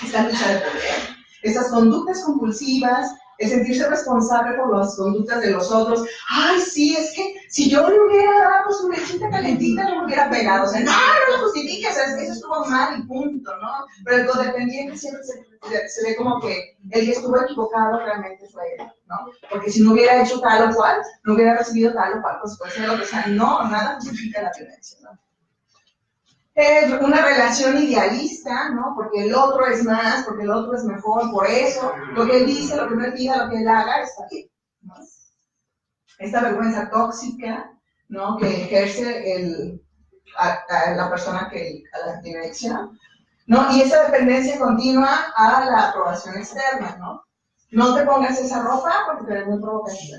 Esta lucha de poder, estas conductas compulsivas, el sentirse responsable por las conductas de los otros. Ay, sí, es que si yo le hubiera dado su lechita calentita, no me hubiera pegado. O sea, no lo justifiques, o sea, eso estuvo mal y punto, ¿no? Pero el codependiente siempre se ve como que el que estuvo equivocado realmente fue él, ¿no? Porque si no hubiera hecho tal o cual, no hubiera recibido tal o cual consecuencia de lo que sea. No, nada justifica la violencia, ¿no? Una relación idealista, ¿no? Porque el otro es más, porque el otro es mejor, por eso, lo que él dice, lo que él diga, lo que él haga, está bien, ¿no? Esta vergüenza tóxica, ¿no? Que ejerce a la persona a la que tiene adicción, ¿no? Y esa dependencia continua a la aprobación externa, ¿no? No te pongas esa ropa porque te ves muy provocativa.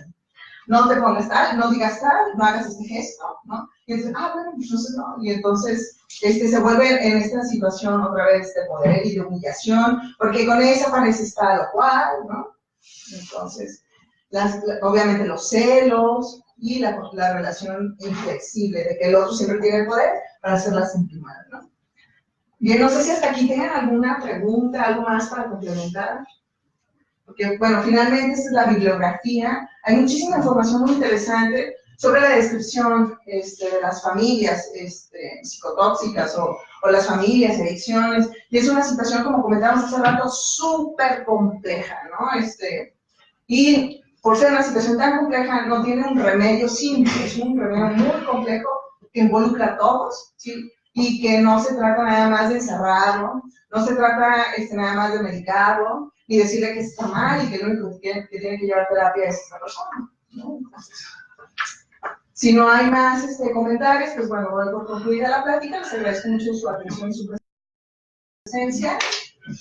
No te pongas tal, no digas tal, no hagas este gesto, ¿no? Y entonces, bueno, pues entonces no. Y entonces se vuelve en esta situación otra vez de poder y de humillación, porque con esa pareces tal o cual, ¿no? Entonces, obviamente los celos y la relación inflexible de que el otro siempre tiene el poder para hacerla sentir mal, ¿no? Bien, no sé si hasta aquí tengan alguna pregunta, algo más para complementar. Porque, bueno, finalmente esta es la bibliografía. Hay muchísima información muy interesante sobre la descripción de las familias psicotóxicas o las familias, adicciones. Y es una situación, como comentábamos hace rato, súper compleja, ¿no? Y por ser una situación tan compleja, no tiene un remedio simple, es un remedio muy complejo que involucra a todos, ¿sí? Y que no se trata nada más de encerrarlo, no se trata nada más de medicarlo, ni decirle que está mal y que lo único que tiene que llevar terapia es esta persona, ¿no? Entonces, si no hay más comentarios, pues bueno, voy por concluida la plática. Les agradezco mucho su atención y su presencia.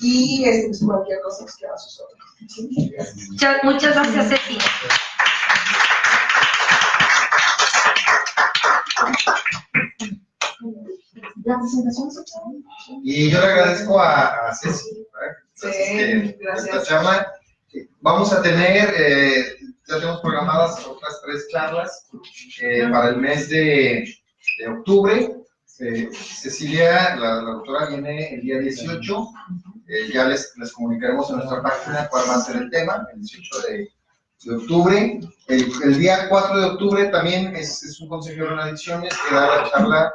Y pues cualquier cosa que quede a sus órdenes. ¿Sí? Muchas gracias, Ceci. La presentación se Y yo le agradezco a Ceci, gracias. esta charla. Vamos a tener, ya tenemos programadas otras 3 charlas para el mes de octubre. Cecilia, la doctora, viene el día 18. Ya les comunicaremos en nuestra página cuál va a ser el tema, el 18 de octubre. El día 4 de octubre también es un consejero en adicciones que da la charla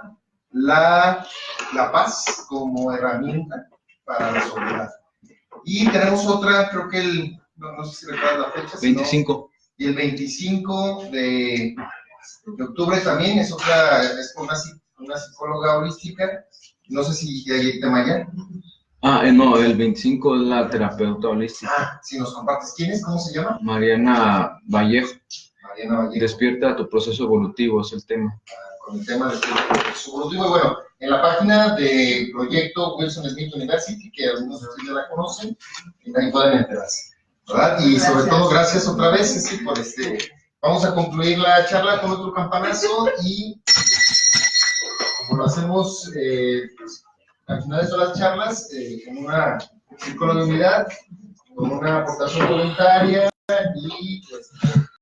La paz como herramienta para la soledad. Y tenemos otra, creo que no sé si recuerdas la fecha. 25. Y el 25 de octubre también es otra, es con una psicóloga holística. No sé si hay tema ya. No, el 25 es la terapeuta holística. Si nos compartes. ¿Quién es? ¿Cómo se llama? Mariana Vallejo. Mariana Vallejo. Despierta tu proceso evolutivo, es el tema. Con el tema del proceso evolutivo. Y bueno, en la página de Proyecto Wilson Smith University, que algunos de ustedes ya la conocen, y también pueden enterarse, ¿verdad? Y sobre todo, gracias otra vez, Ceci, por Vamos a concluir la charla con otro campanazo y como lo hacemos al final de todas las charlas, con una círculo de unidad, con una aportación voluntaria y